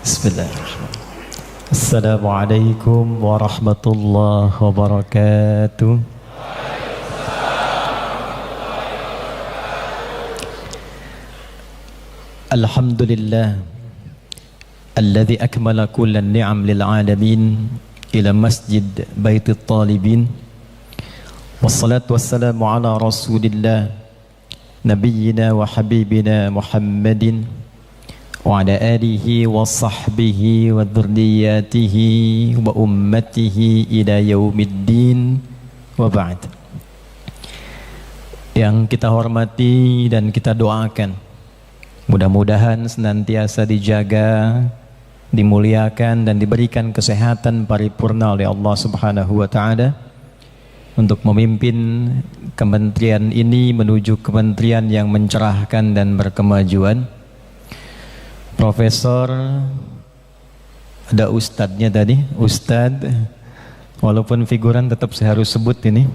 Bismillahirrahmanirrahim. Assalamualaikum warahmatullahi wabarakatuh. Alhamdulillah alladzi akmala kullan ni'am lil alamin ila masjid baitit talibin. Wassalatu wassalamu ala rasulillah nabiyyina wa habibina Muhammadin wa ala alihi wa sahbihi wa dhurriyyatihi wa ummatihi ila yaumiddin wa ba'd. Yang kita hormati dan kita doakan, mudah-mudahan senantiasa dijaga, dimuliakan dan diberikan kesehatan paripurna oleh Allah Subhanahu wa taala untuk memimpin kementerian ini menuju kementerian yang mencerahkan dan berkemajuan. Profesor, ada ustadznya tadi, Ustadz, walaupun figuran tetap saya harus sebut ini.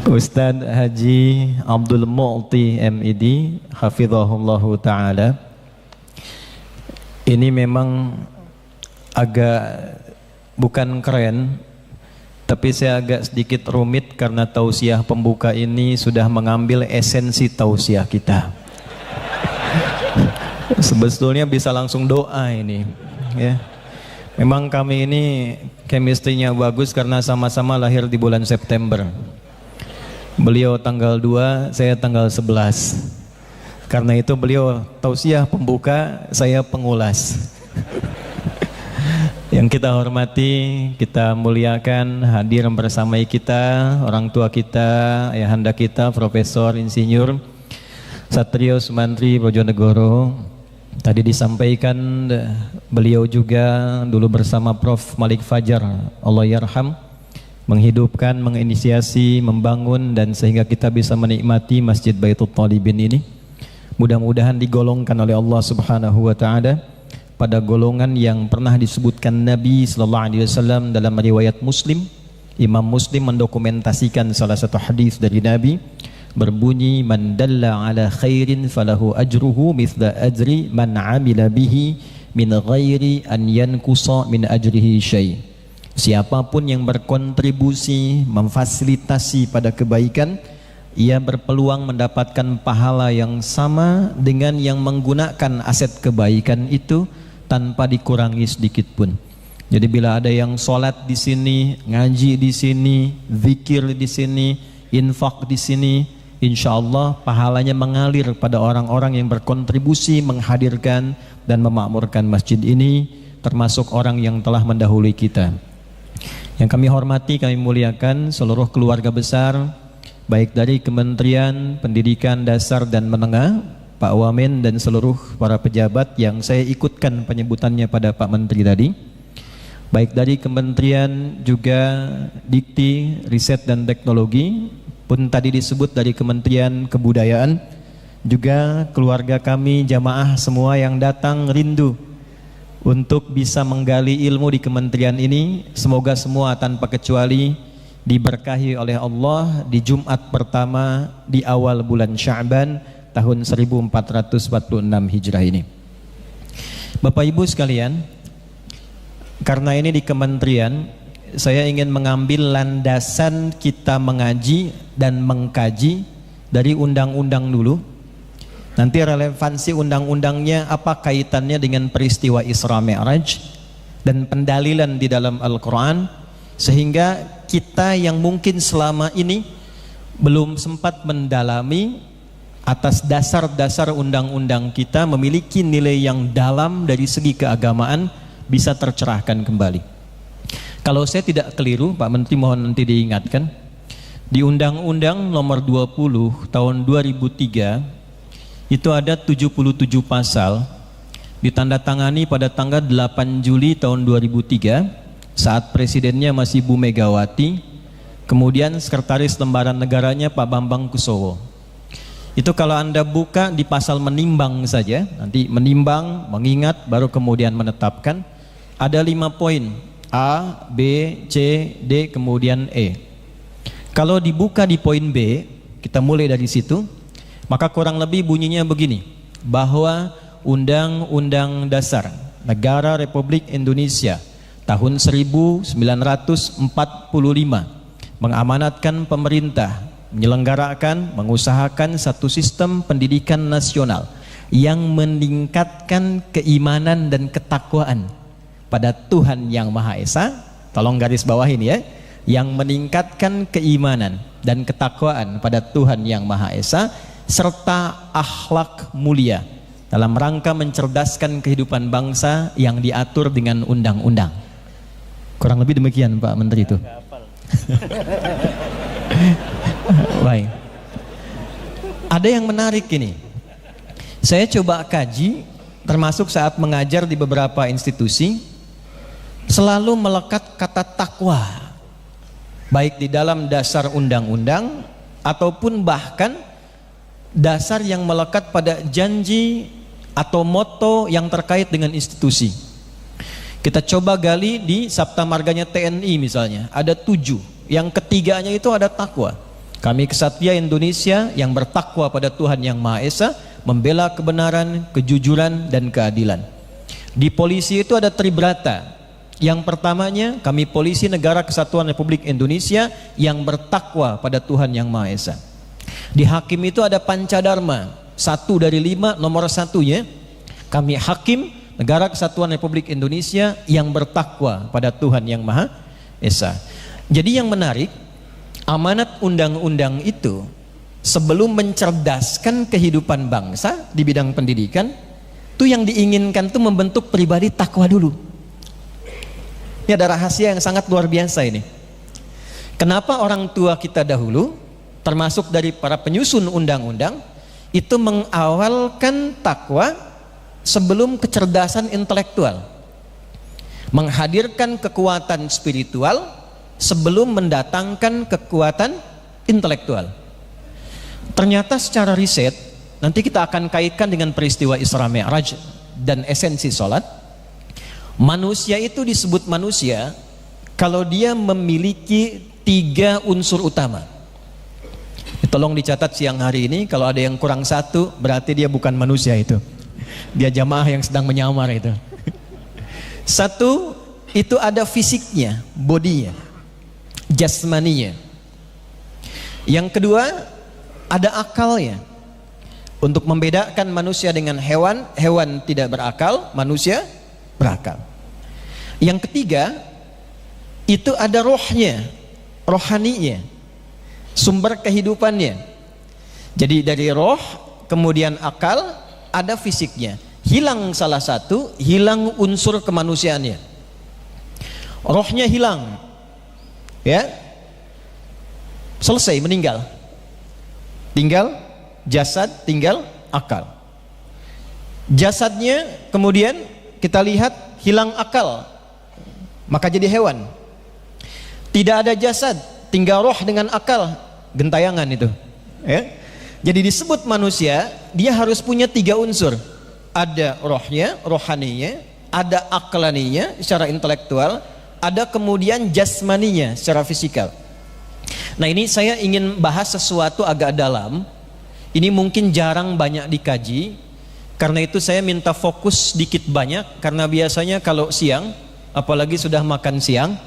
Ustadz Haji Abdul Mu'ti MED hafizahullahu ta'ala. Ini memang agak bukan keren, tapi saya agak sedikit rumit karena tausiah pembuka ini sudah mengambil esensi tausiah kita. Sebetulnya bisa langsung doa ini ya. Memang kami ini chemistry-nya bagus karena sama-sama lahir di bulan September. Beliau tanggal 2, saya tanggal 11. Karena itu beliau tausiah pembuka, saya pengulas. Yang kita hormati, kita muliakan, hadir bersama kita, orang tua kita, ayahanda kita, Profesor Insinyur Satrio Sumantri Bojonegoro. Tadi disampaikan beliau juga dulu bersama Prof. Malik Fajar, Allah yarham, menghidupkan, menginisiasi, membangun dan sehingga kita bisa menikmati Masjid Baitul Talibin ini. Mudah-mudahan digolongkan oleh Allah Subhanahu wa taala pada golongan yang pernah disebutkan Nabi sallallahu alaihi wasallam dalam riwayat Muslim. Imam Muslim mendokumentasikan salah satu hadis dari Nabi berbunyi, man dalla ala khairin falahu ajruhu mithla ajri man amila bihi min ghairi an yankusa min ajrihi syai'. Siapapun yang berkontribusi, memfasilitasi pada kebaikan, ia berpeluang mendapatkan pahala yang sama dengan yang menggunakan aset kebaikan itu tanpa dikurangi sedikit pun. Jadi bila ada yang sholat di sini, ngaji di sini, zikir di sini, infak di sini, insya Allah pahalanya mengalir pada orang-orang yang berkontribusi menghadirkan dan memakmurkan masjid ini, termasuk orang yang telah mendahului kita. Yang kami hormati, kami muliakan seluruh keluarga besar, baik dari Kementerian Pendidikan Dasar dan Menengah, Pak Wamen dan seluruh para pejabat yang saya ikutkan penyebutannya pada Pak Menteri tadi, baik dari Kementerian juga Dikti, Riset dan Teknologi, pun tadi disebut dari Kementerian Kebudayaan, juga keluarga kami, jamaah semua yang datang rindu untuk bisa menggali ilmu di kementerian ini. Semoga semua tanpa kecuali diberkahi oleh Allah di Jumat pertama di awal bulan Sya'ban tahun 1446 Hijrah ini. Bapak Ibu sekalian, karena ini di kementerian, saya ingin mengambil landasan kita mengaji dan mengkaji dari undang-undang dulu. Nanti relevansi undang-undangnya apa kaitannya dengan peristiwa Isra Mi'raj dan pendalilan di dalam Al-Quran, sehingga kita yang mungkin selama ini belum sempat mendalami atas dasar-dasar undang-undang kita memiliki nilai yang dalam dari segi keagamaan bisa tercerahkan kembali. Kalau saya tidak keliru, Pak Menteri mohon nanti diingatkan, di Undang-Undang nomor 20 tahun 2003 itu ada 77 pasal, ditandatangani pada tanggal 8 Juli tahun 2003 saat presidennya masih Bu Megawati, kemudian sekretaris lembaran negaranya Pak Bambang Kusowo. Itu kalau Anda buka di pasal menimbang saja, nanti menimbang, mengingat, baru kemudian menetapkan, ada 5 poin, A, B, C, D, kemudian E. Kalau dibuka di poin B, kita mulai dari situ, maka kurang lebih bunyinya begini, bahwa Undang-Undang Dasar Negara Republik Indonesia tahun 1945 mengamanatkan pemerintah menyelenggarakan, mengusahakan satu sistem pendidikan nasional yang meningkatkan keimanan dan ketakwaan pada Tuhan Yang Maha Esa. Tolong garis bawah ini ya, yang meningkatkan keimanan dan ketakwaan pada Tuhan Yang Maha Esa serta akhlak mulia dalam rangka mencerdaskan kehidupan bangsa yang diatur dengan undang-undang. Kurang lebih demikian Pak Menteri itu. Baik. Ada yang menarik ini. Saya coba kaji, termasuk saat mengajar di beberapa institusi, selalu melekat kata takwa, baik di dalam dasar undang-undang ataupun bahkan dasar yang melekat pada janji atau moto yang terkait dengan institusi. Kita coba gali di Sabta Marganya TNI misalnya, ada 7. Yang ketiganya itu ada takwa. Kami Ksatria Indonesia yang bertakwa pada Tuhan Yang Maha Esa, membela kebenaran, kejujuran, dan keadilan. Di polisi itu ada tribrata. Yang pertamanya, kami polisi Negara Kesatuan Republik Indonesia yang bertakwa pada Tuhan Yang Maha Esa. Di hakim itu ada Pancadharma, 1 dari 5, nomor 1-nya, kami hakim Negara Kesatuan Republik Indonesia yang bertakwa pada Tuhan Yang Maha Esa. Jadi yang menarik, amanat undang-undang itu sebelum mencerdaskan kehidupan bangsa di bidang pendidikan, itu yang diinginkan itu membentuk pribadi takwa dulu. Ini ada rahasia yang sangat luar biasa ini. Kenapa orang tua kita dahulu, termasuk dari para penyusun undang-undang, itu mengawalkan takwa sebelum kecerdasan intelektual, menghadirkan kekuatan spiritual sebelum mendatangkan kekuatan intelektual. Ternyata secara riset, nanti kita akan kaitkan dengan peristiwa Isra Mi'raj dan esensi sholat. Manusia itu disebut manusia kalau dia memiliki 3 unsur utama. Tolong dicatat siang hari ini, kalau ada yang kurang 1 berarti dia bukan manusia itu. Dia jamaah yang sedang menyamar itu. 1, itu ada fisiknya, bodinya, jasmaninya. Yang kedua, ada akalnya. Untuk membedakan manusia dengan hewan, hewan tidak berakal, manusia berakal. Yang ketiga, itu ada rohnya, rohaninya, sumber kehidupannya. Jadi dari roh, kemudian akal, ada fisiknya. Hilang salah satu, hilang unsur kemanusiaannya. Rohnya hilang, ya, selesai, meninggal. Tinggal jasad, tinggal akal. Jasadnya kemudian kita lihat hilang akal, maka jadi hewan. Tidak ada jasad, tinggal roh dengan akal, gentayangan itu, ya. Jadi disebut manusia, dia harus punya 3 unsur. Ada rohnya, rohaninya, ada aklaninya secara intelektual, ada kemudian jasmaninya secara fisikal. Nah, ini saya ingin bahas sesuatu agak dalam. Ini mungkin jarang banyak dikaji. Karena itu saya minta fokus sedikit banyak, karena biasanya kalau siang, apalagi sudah makan siang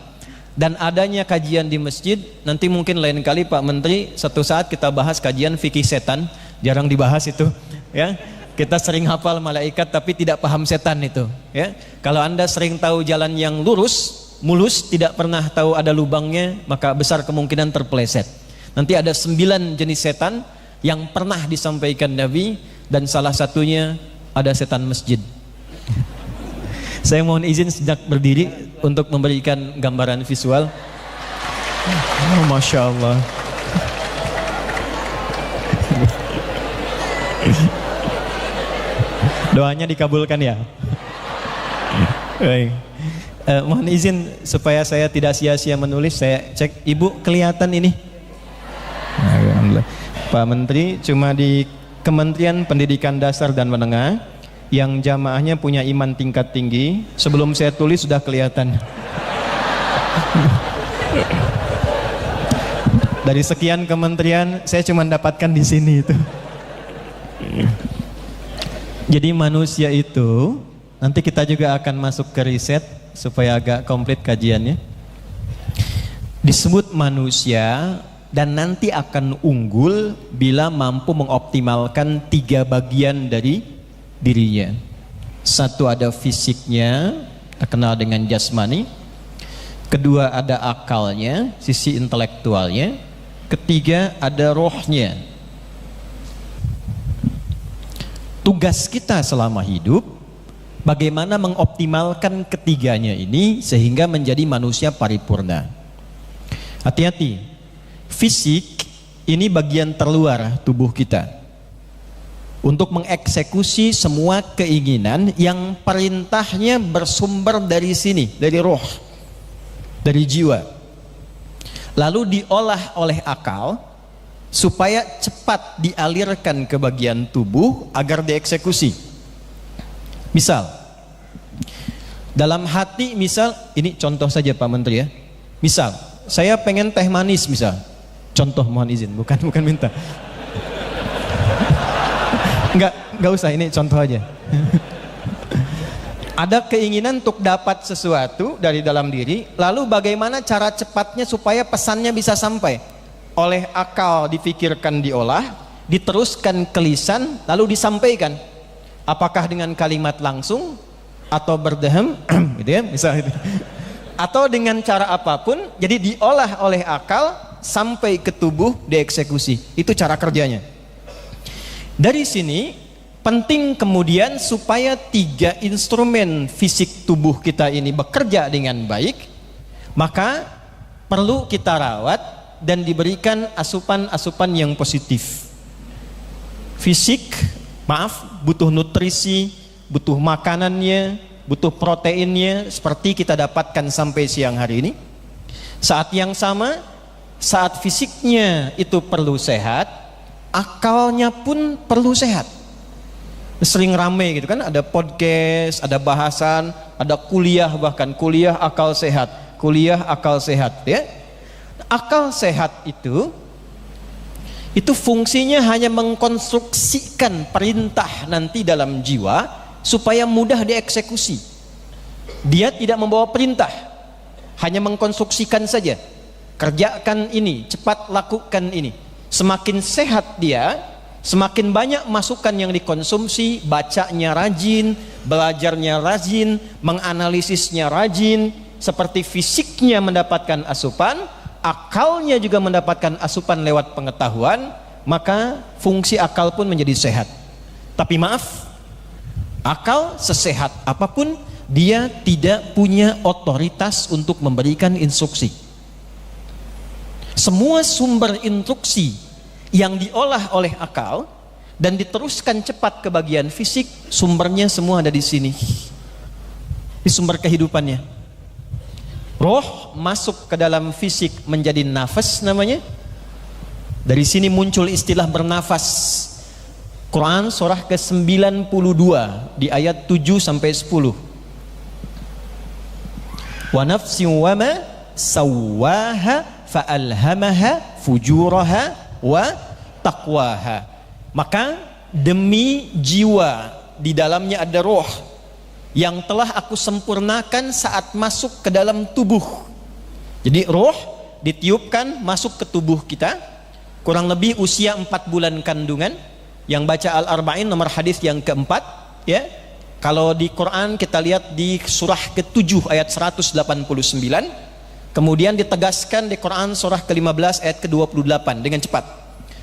dan adanya kajian di masjid, nanti mungkin lain kali Pak Menteri satu saat kita bahas kajian fikih setan. Jarang dibahas itu, ya. Kita sering hafal malaikat tapi tidak paham setan itu, ya. Kalau Anda sering tahu jalan yang lurus, mulus, tidak pernah tahu ada lubangnya, maka besar kemungkinan terpeleset. Nanti ada 9 jenis setan yang pernah disampaikan Nabi, dan salah satunya ada setan masjid. Saya mohon izin sejak berdiri untuk memberikan gambaran visual. Oh, Masya Allah. Doanya dikabulkan ya. Baik. Mohon izin supaya saya tidak sia-sia menulis, saya cek. Ibu kelihatan ini? Alhamdulillah. Pak Menteri, cuma di Kementerian Pendidikan Dasar dan Menengah yang jamaahnya punya iman tingkat tinggi, sebelum saya tulis sudah kelihatan. Dari sekian kementerian, saya cuma dapatkan di sini itu. Jadi manusia itu Nanti kita juga akan masuk ke riset supaya agak komplit kajiannya. Disebut manusia dan nanti akan unggul bila mampu mengoptimalkan 3 bagian dari dirinya. Satu ada fisiknya, terkenal dengan jasmani. Kedua ada akalnya, sisi intelektualnya. Ketiga ada rohnya. Tugas kita selama hidup bagaimana mengoptimalkan ketiganya ini sehingga menjadi manusia paripurna. Hati-hati, fisik ini bagian terluar tubuh kita untuk mengeksekusi semua keinginan yang perintahnya bersumber dari sini, dari roh, dari jiwa, lalu diolah oleh akal supaya cepat dialirkan ke bagian tubuh agar dieksekusi. Misal dalam hati, misal ini contoh saja Pak Menteri ya, misal saya pengen teh manis misal, contoh, mohon izin, bukan minta. Enggak usah, ini contoh aja. Ada keinginan untuk dapat sesuatu dari dalam diri, lalu bagaimana cara cepatnya supaya pesannya bisa sampai? Oleh akal difikirkan, diolah, diteruskan ke lisan, lalu disampaikan. Apakah dengan kalimat langsung atau berdehem, gitu ya, misal itu. Atau dengan cara apapun, jadi diolah oleh akal sampai ke tubuh, dieksekusi. Itu cara kerjanya. Dari sini penting kemudian supaya 3 instrumen fisik tubuh kita ini bekerja dengan baik, maka perlu kita rawat dan diberikan asupan-asupan yang positif. Fisik, butuh nutrisi, butuh makanannya, butuh proteinnya seperti kita dapatkan sampai siang hari ini. Saat yang sama, saat fisiknya itu perlu sehat, akalnya pun perlu sehat. Sering rame gitu kan, ada podcast, ada bahasan, ada kuliah, bahkan kuliah akal sehat, kuliah akal sehat ya. Akal sehat itu fungsinya hanya mengkonstruksikan perintah nanti dalam jiwa supaya mudah dieksekusi. Dia tidak membawa perintah, hanya mengkonstruksikan saja. Kerjakan ini, cepat lakukan ini. Semakin sehat dia, semakin banyak masukan yang dikonsumsi, bacanya rajin, belajarnya rajin, menganalisisnya rajin, seperti fisiknya mendapatkan asupan, akalnya juga mendapatkan asupan lewat pengetahuan, maka fungsi akal pun menjadi sehat. Tapi maaf, akal sesehat apapun, dia tidak punya otoritas untuk memberikan instruksi. Semua sumber instruksi yang diolah oleh akal dan diteruskan cepat ke bagian fisik, sumbernya semua ada di sini. Di sumber kehidupannya. Roh masuk ke dalam fisik menjadi nafas namanya. Dari sini muncul istilah bernafas. Quran surah ke-92 di ayat 7 sampai 10. Wa nafsin wa ma sawwaha fa'alhamaha fujuraha wa taqwaha. Maka demi jiwa di dalamnya ada roh yang telah aku sempurnakan saat masuk ke dalam tubuh. Jadi roh ditiupkan masuk ke tubuh kita, kurang lebih usia 4 bulan kandungan. Yang baca Al-Arba'in nomor hadis yang keempat ya. Kalau di Quran kita lihat di surah ke-7 ayat 189, kemudian ditegaskan di Quran surah ke-15 ayat ke-28 dengan cepat.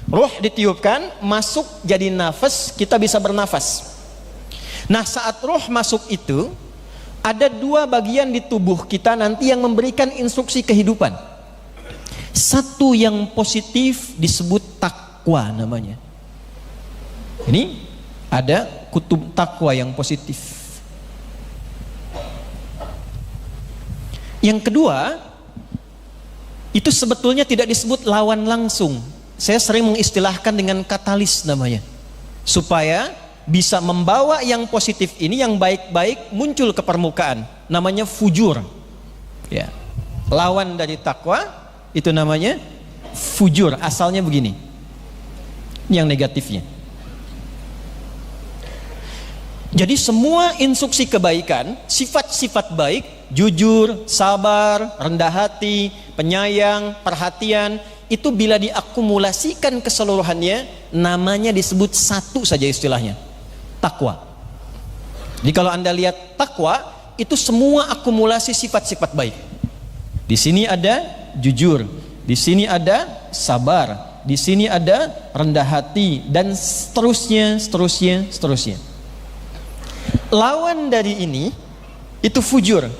Roh ditiupkan, masuk jadi nafas, kita bisa bernafas. Nah, saat roh masuk itu ada 2 bagian di tubuh kita nanti yang memberikan instruksi kehidupan. Satu yang positif disebut takwa namanya. Ini ada kutub takwa yang positif. Yang kedua, itu sebetulnya tidak disebut lawan langsung. Saya sering mengistilahkan dengan katalis namanya. Supaya bisa membawa yang positif ini, yang baik-baik muncul ke permukaan. Namanya fujur. Ya. Lawan dari takwa itu namanya fujur. Asalnya begini. Ini yang negatifnya. Jadi semua instruksi kebaikan, sifat-sifat baik, jujur, sabar, rendah hati, penyayang, perhatian, itu bila diakumulasikan keseluruhannya, namanya disebut satu saja istilahnya, takwa. Jadi kalau Anda lihat takwa, itu semua akumulasi sifat-sifat baik. Di sini ada jujur, di sini ada sabar, di sini ada rendah hati, dan seterusnya. Lawan dari ini itu fujur.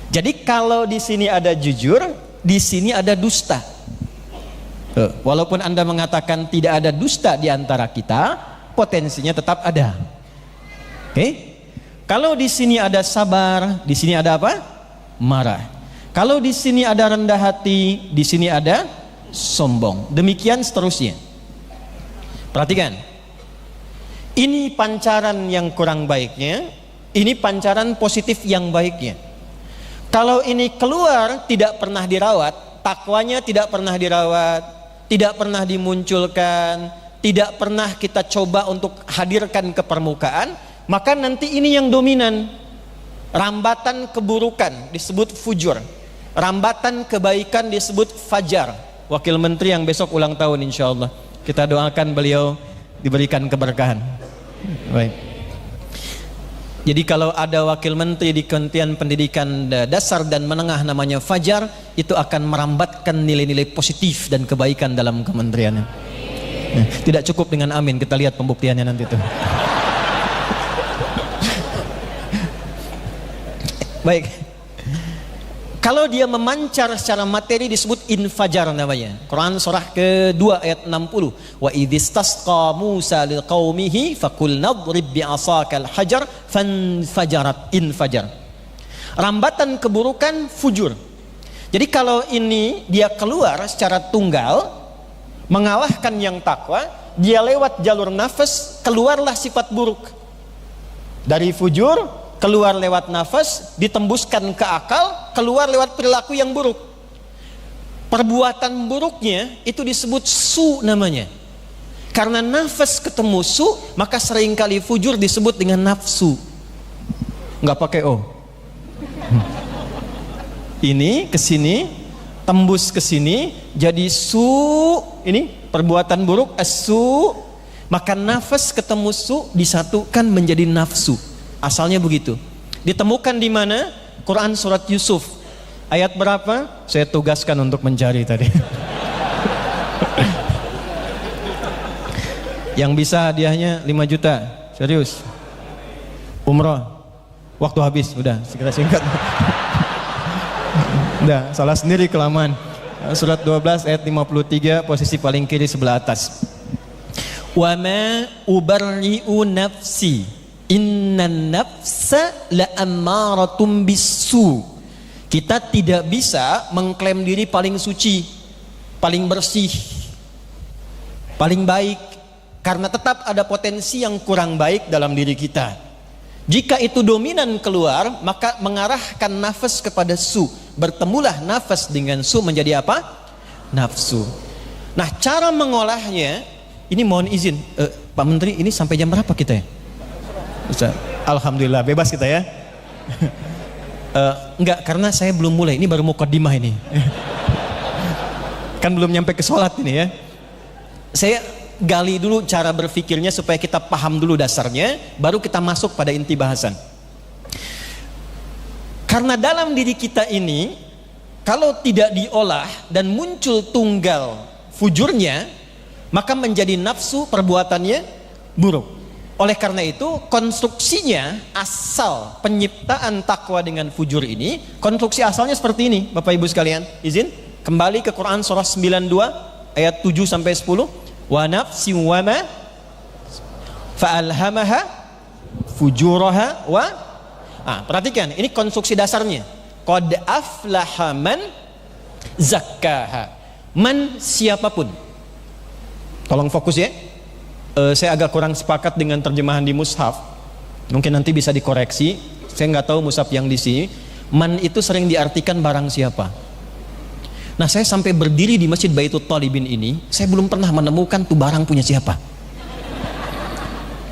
Jadi kalau di sini ada jujur, di sini ada dusta. Walaupun Anda mengatakan tidak ada dusta di antara kita, potensinya tetap ada. Oke? Kalau di sini ada sabar, di sini ada apa? Marah. Kalau di sini ada rendah hati, di sini ada sombong. Demikian seterusnya. Perhatikan. Ini pancaran yang kurang baiknya, ini pancaran positif yang baiknya. Kalau ini keluar tidak pernah dirawat, takwanya tidak pernah dirawat, tidak pernah dimunculkan, tidak pernah kita coba untuk hadirkan ke permukaan, maka nanti ini yang dominan. Rambatan keburukan disebut fujur, rambatan kebaikan disebut fajar. Wakil Menteri yang besok ulang tahun insyaallah, kita doakan beliau diberikan keberkahan. Baik. Jadi kalau ada wakil menteri di Kementerian Pendidikan Dasar dan Menengah namanya Fajar, itu akan merambatkan nilai-nilai positif dan kebaikan dalam kementeriannya. Tidak cukup dengan amin, kita lihat pembuktiannya nanti tuh. Baik. Kalau dia memancar secara materi disebut infajar namanya. Quran surah kedua ayat 60. Wa idhistasqa Musa liqaumihi faqul nadrib bi'asakal hajar fanfajarat infajar. Rambatan keburukan fujur. Jadi kalau ini dia keluar secara tunggal mengalahkan yang takwa, dia lewat jalur nafas, keluarlah sifat buruk. Dari fujur keluar lewat nafas, ditembuskan ke akal, keluar lewat perilaku yang buruk. Perbuatan buruknya itu disebut su namanya. Karena nafas ketemu su, maka seringkali fujur disebut dengan nafsu. Nggak pakai o. Ini ke sini, tembus ke sini, jadi su, ini perbuatan buruk, asu, maka nafas ketemu su disatukan menjadi nafsu. Asalnya begitu. Ditemukan di mana? Quran surat Yusuf. Ayat berapa? Saya tugaskan untuk mencari tadi. Yang bisa hadiahnya 5 juta. Serius. Umroh. Waktu habis, udah segera singkat. Udah, salah sendiri kelamaan. Surat 12 ayat 53, posisi paling kiri sebelah atas. Wa ma ubarri'u nafsi innan nafsa la'ammaratum bisu. Kita tidak bisa mengklaim diri paling suci, paling bersih, paling baik, karena tetap ada potensi yang kurang baik dalam diri kita. Jika itu dominan keluar, maka mengarahkan nafas kepada su. Bertemulah nafas dengan su menjadi apa? Nafsu. Nah, cara mengolahnya, ini mohon izin Pak Menteri, ini sampai jam berapa kita ya? Alhamdulillah bebas kita ya. Enggak, karena saya belum mulai, ini baru mukaddimah ini. Kan belum nyampe ke sholat ini ya. Saya gali dulu cara berpikirnya supaya kita paham dulu dasarnya, baru kita masuk pada inti bahasan. Karena dalam diri kita ini, kalau tidak diolah dan muncul tunggal fujurnya, maka menjadi nafsu, perbuatannya buruk. Oleh karena itu, konstruksinya, asal penyiptaan takwa dengan fujur ini, konstruksi asalnya seperti ini. Bapak Ibu sekalian, izin kembali ke Quran surah 92 ayat 7 sampai 10. Wa nafsi wa ma fa'alhamaha fujuraha wa. Perhatikan, ini konstruksi dasarnya. Qad aflaha man zakkaha. Man siapapun. Tolong fokus ya. Saya agak kurang sepakat dengan terjemahan di mushaf. Mungkin nanti bisa dikoreksi. Saya nggak tahu mushaf yang di sini. Man itu sering diartikan barang siapa. Nah, saya sampai berdiri di Masjid Baitul Talibin ini, saya belum pernah menemukan tuh barang punya siapa.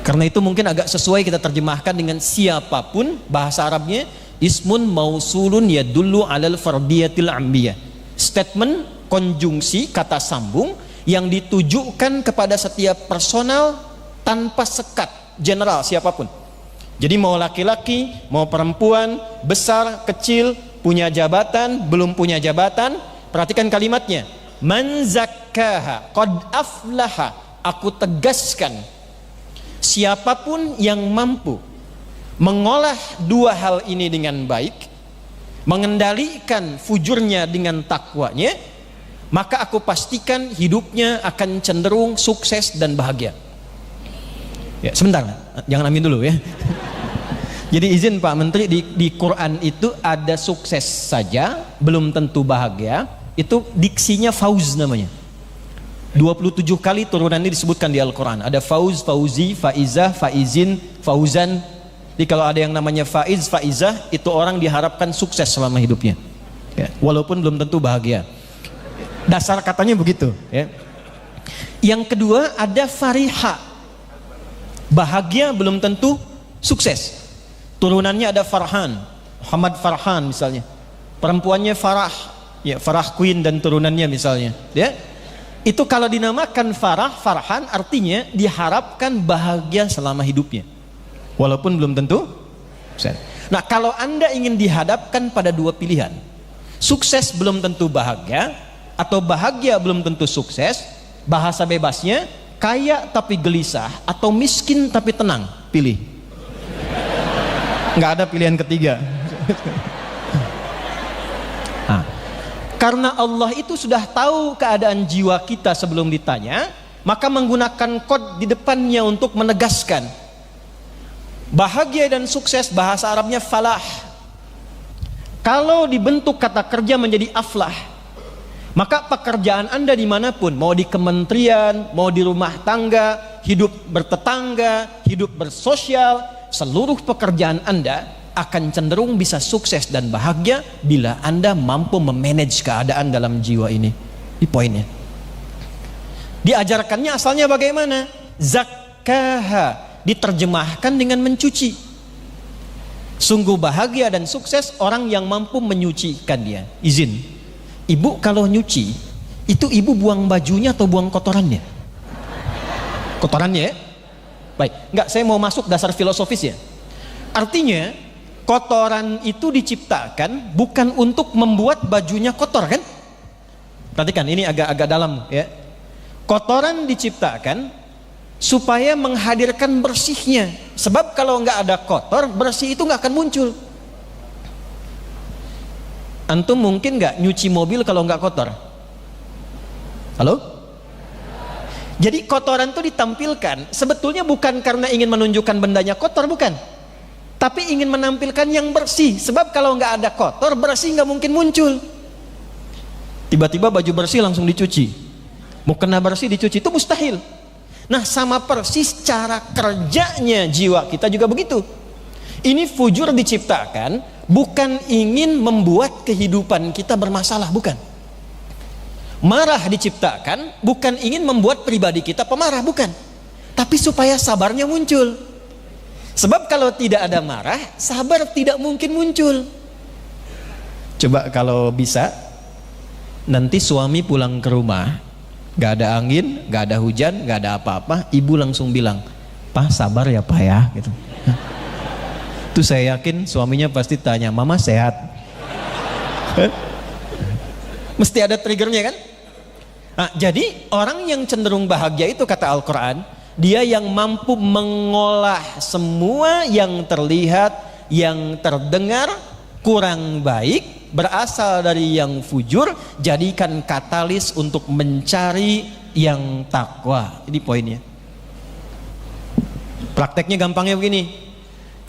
Karena itu mungkin agak sesuai kita terjemahkan dengan siapapun, bahasa Arabnya ismun mausulun yadullu alal fardiyatil ambiyah. Statement konjungsi kata sambung yang ditujukan kepada setiap personal tanpa sekat, general siapapun. Jadi mau laki-laki, mau perempuan, besar, kecil, punya jabatan, belum punya jabatan, perhatikan kalimatnya. Man zakkaha qad aflaha, aku tegaskan, siapapun yang mampu mengolah dua hal ini dengan baik, mengendalikan fujurnya dengan takwanya, maka aku pastikan hidupnya akan cenderung sukses dan bahagia. Ya, sebentar, jangan amin dulu ya. Jadi izin Pak Menteri, di Quran itu ada sukses saja, belum tentu bahagia. Itu diksinya fauz namanya. 27 kali turunan ini disebutkan di Al-Quran. Ada fauz, fauzi, faizah, faizin, fauzan. Jadi kalau ada yang namanya faiz, faizah, itu orang diharapkan sukses selama hidupnya ya, walaupun belum tentu bahagia. Dasar katanya begitu ya. Yang kedua ada fariha, bahagia belum tentu sukses. Turunannya ada Farhan, Muhammad Farhan misalnya. Perempuannya Farah, ya Farah Queen dan turunannya misalnya ya. Itu kalau dinamakan Farah, Farhan artinya diharapkan bahagia selama hidupnya, walaupun belum tentu sukses. Nah, kalau Anda ingin dihadapkan pada dua pilihan, sukses belum tentu bahagia atau bahagia belum tentu sukses, bahasa bebasnya kaya tapi gelisah atau miskin tapi tenang, pilih. Nggak ada pilihan ketiga. Nah, karena Allah itu sudah tahu keadaan jiwa kita sebelum ditanya, maka menggunakan kod di depannya untuk menegaskan bahagia dan sukses. Bahasa Arabnya falah. Kalau dibentuk kata kerja menjadi aflah, maka pekerjaan Anda dimanapun, mau di kementerian, mau di rumah tangga, hidup bertetangga, hidup bersosial, seluruh pekerjaan Anda akan cenderung bisa sukses dan bahagia bila Anda mampu memanage keadaan dalam jiwa ini. Di poinnya. Diajarkannya asalnya bagaimana? Zakkaha, diterjemahkan dengan mencuci. Sungguh bahagia dan sukses orang yang mampu menyucikan dia. Izin, ibu kalau nyuci, itu ibu buang bajunya atau buang kotorannya? Kotorannya ya? Baik, enggak, saya mau masuk dasar filosofis ya. Artinya, kotoran itu diciptakan bukan untuk membuat bajunya kotor kan? Perhatikan, ini agak dalam ya. Kotoran diciptakan supaya menghadirkan bersihnya. Sebab kalau nggak ada kotor, bersih itu nggak akan muncul. Antum mungkin nggak nyuci mobil kalau nggak kotor? Halo? Jadi kotoran itu ditampilkan sebetulnya bukan karena ingin menunjukkan bendanya kotor, bukan, tapi ingin menampilkan yang bersih. Sebab kalau nggak ada kotor, bersih nggak mungkin muncul. Tiba-tiba baju bersih langsung dicuci, mau kena bersih dicuci, itu mustahil. Nah, sama persis cara kerjanya jiwa kita juga begitu. Ini fujur diciptakan bukan ingin membuat kehidupan kita bermasalah, bukan. Marah diciptakan bukan ingin membuat pribadi kita pemarah, bukan, tapi supaya sabarnya muncul. Sebab kalau tidak ada marah, sabar tidak mungkin muncul. Coba kalau bisa, nanti suami pulang ke rumah, gak ada angin, gak ada hujan, gak ada apa-apa, ibu langsung bilang, "Pak, sabar ya Pak ya," gitu. Itu saya yakin suaminya pasti tanya, "Mama sehat?" Mesti ada triggernya kan? Nah, jadi orang yang cenderung bahagia itu kata Al-Quran, dia yang mampu mengolah semua yang terlihat, yang terdengar kurang baik, berasal dari yang fujur, jadikan katalis untuk mencari yang takwa. Ini poinnya. Prakteknya gampangnya begini,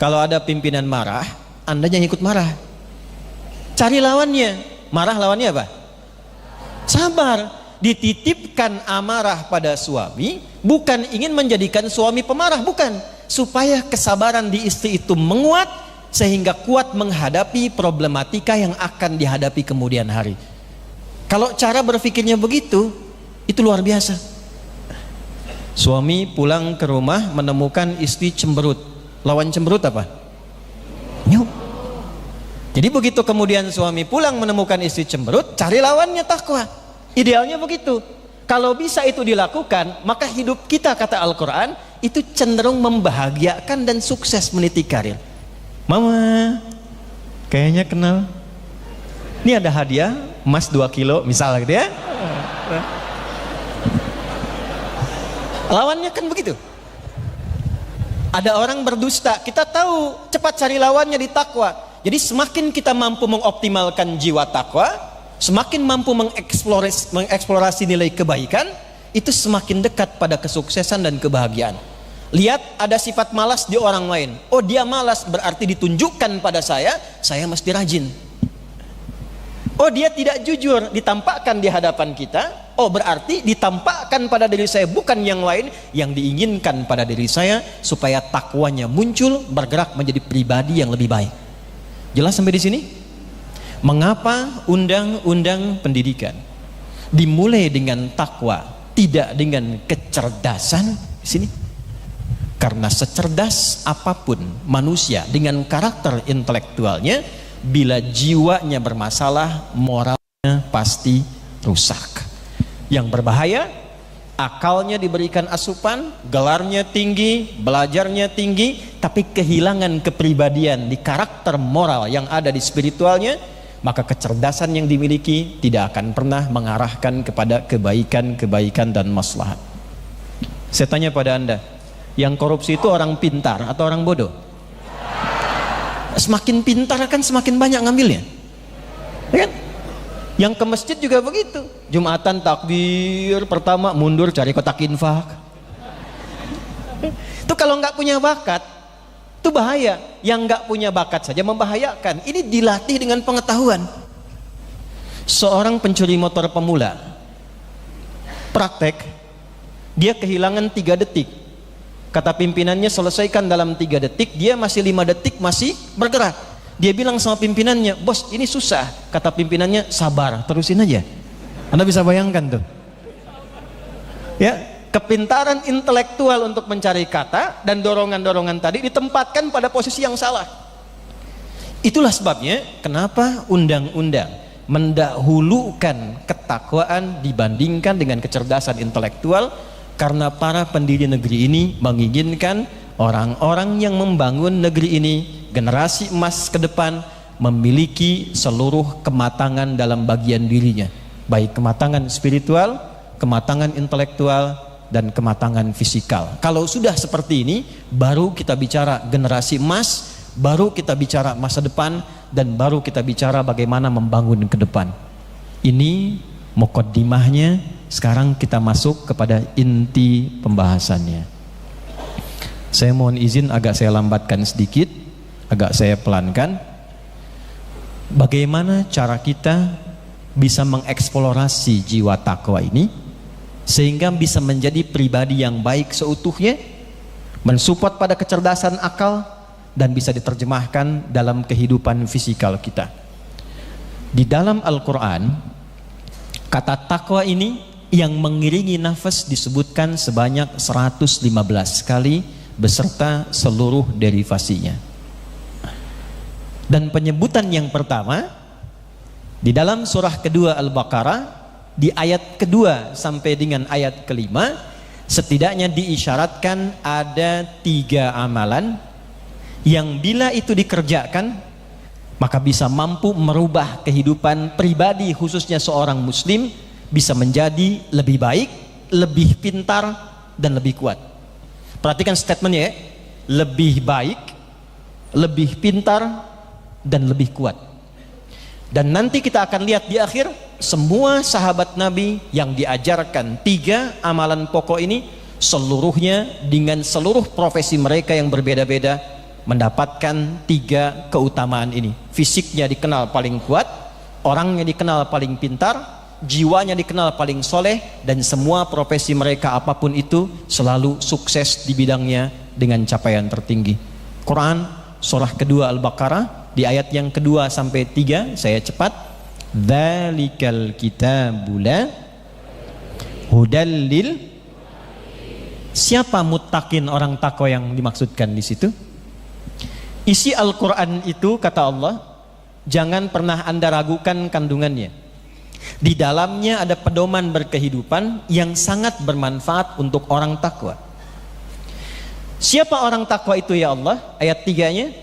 kalau ada pimpinan marah, Anda jangan ikut marah, cari lawannya. Marah lawannya apa? Sabar. Dititipkan amarah pada suami bukan ingin menjadikan suami pemarah, bukan, supaya kesabaran di istri itu menguat sehingga kuat menghadapi problematika yang akan dihadapi kemudian hari. Kalau cara berpikirnya begitu, itu luar biasa. Suami pulang ke rumah menemukan istri cemberut. Lawan cemberut apa? Nyup. Jadi begitu kemudian suami pulang menemukan istri cemberut, cari lawannya takwa. Idealnya begitu. Kalau bisa itu dilakukan, maka hidup kita, kata Al-Quran, itu cenderung membahagiakan dan sukses meniti karir. Mama, kayaknya kenal. Ini ada hadiah, emas 2 kilo misalnya gitu ya. Lawannya kan begitu. Ada orang berdusta, kita tahu cepat cari lawannya di takwa. Jadi semakin kita mampu mengoptimalkan jiwa takwa, semakin mampu mengeksplorasi nilai kebaikan, itu semakin dekat pada kesuksesan dan kebahagiaan. Lihat ada sifat malas di orang lain. Oh, dia malas, berarti ditunjukkan pada saya mesti rajin. Oh, dia tidak jujur, ditampakkan di hadapan kita. Oh, berarti ditampakkan pada diri saya, bukan yang lain, yang diinginkan pada diri saya, supaya takwanya muncul, bergerak menjadi pribadi yang lebih baik. Jelas sampai di sini? Mengapa undang-undang pendidikan dimulai dengan takwa, tidak dengan kecerdasan di sini? Karena secerdas apapun manusia dengan karakter intelektualnya, bila jiwanya bermasalah, moralnya pasti rusak. Yang berbahaya, akalnya diberikan asupan, gelarnya tinggi, belajarnya tinggi, tapi kehilangan kepribadian di karakter moral yang ada di spiritualnya, maka kecerdasan yang dimiliki tidak akan pernah mengarahkan kepada kebaikan-kebaikan dan maslahat. Saya tanya pada Anda, yang korupsi itu orang pintar atau orang bodoh? Semakin pintar kan semakin banyak ngambilnya, ya kan? Yang ke masjid juga begitu. Jumatan takbir pertama mundur cari kotak infak. Itu kalau nggak punya bakat, itu bahaya. Yang nggak punya bakat saja membahayakan. Ini dilatih dengan pengetahuan. Seorang pencuri motor pemula, praktek, dia kehilangan 3 detik. Kata pimpinannya selesaikan dalam 3 detik, dia masih 5 detik masih bergerak. Dia bilang sama pimpinannya, bos ini susah. Kata pimpinannya, sabar, terusin aja. Anda bisa bayangkan tuh, ya, kepintaran intelektual untuk mencari kata dan dorongan-dorongan tadi ditempatkan pada posisi yang salah. Itulah sebabnya kenapa undang-undang mendahulukan ketakwaan dibandingkan dengan kecerdasan intelektual. Karena para pendiri negeri ini menginginkan orang-orang yang membangun negeri ini, generasi emas ke depan, memiliki seluruh kematangan dalam bagian dirinya, baik kematangan spiritual, kematangan intelektual, dan kematangan fisikal. Kalau sudah seperti ini, baru kita bicara generasi emas, baru kita bicara masa depan, dan baru kita bicara bagaimana membangun ke depan. Ini mukaddimahnya. Sekarang kita masuk kepada inti pembahasannya. Saya mohon izin agak saya lambatkan sedikit, agak saya pelankan. Bagaimana cara kita bisa mengeksplorasi jiwa takwa ini sehingga bisa menjadi pribadi yang baik seutuhnya, mensupport pada kecerdasan akal, dan bisa diterjemahkan dalam kehidupan fisikal kita. Di dalam Al-Quran, kata takwa ini yang mengiringi nafas disebutkan sebanyak 115 kali beserta seluruh derivasinya. Dan penyebutan yang pertama di dalam surah kedua Al-Baqarah, di ayat kedua sampai dengan ayat kelima, setidaknya diisyaratkan ada 3 amalan yang bila itu dikerjakan maka bisa mampu merubah kehidupan pribadi, khususnya seorang muslim, bisa menjadi lebih baik, lebih pintar, dan lebih kuat. Perhatikan statementnya ya, lebih baik, lebih pintar, dan lebih kuat. Dan nanti kita akan lihat di akhir, semua sahabat Nabi yang diajarkan 3 amalan pokok ini, seluruhnya dengan seluruh profesi mereka yang berbeda-beda, mendapatkan 3 keutamaan ini. Fisiknya dikenal paling kuat, orangnya dikenal paling pintar, jiwanya dikenal paling soleh, dan semua profesi mereka apapun itu selalu sukses di bidangnya dengan capaian tertinggi. Quran surah kedua Al-Baqarah di ayat yang kedua sampai 3, saya cepat. Dzalikal kitabul hudal lil Siapa muttaqin, orang takwa yang dimaksudkan di situ? Isi Al-Quran itu, kata Allah, jangan pernah Anda ragukan kandungannya. Di dalamnya ada pedoman berkehidupan yang sangat bermanfaat untuk orang takwa. Siapa orang takwa itu ya Allah? Ayat 3-nya,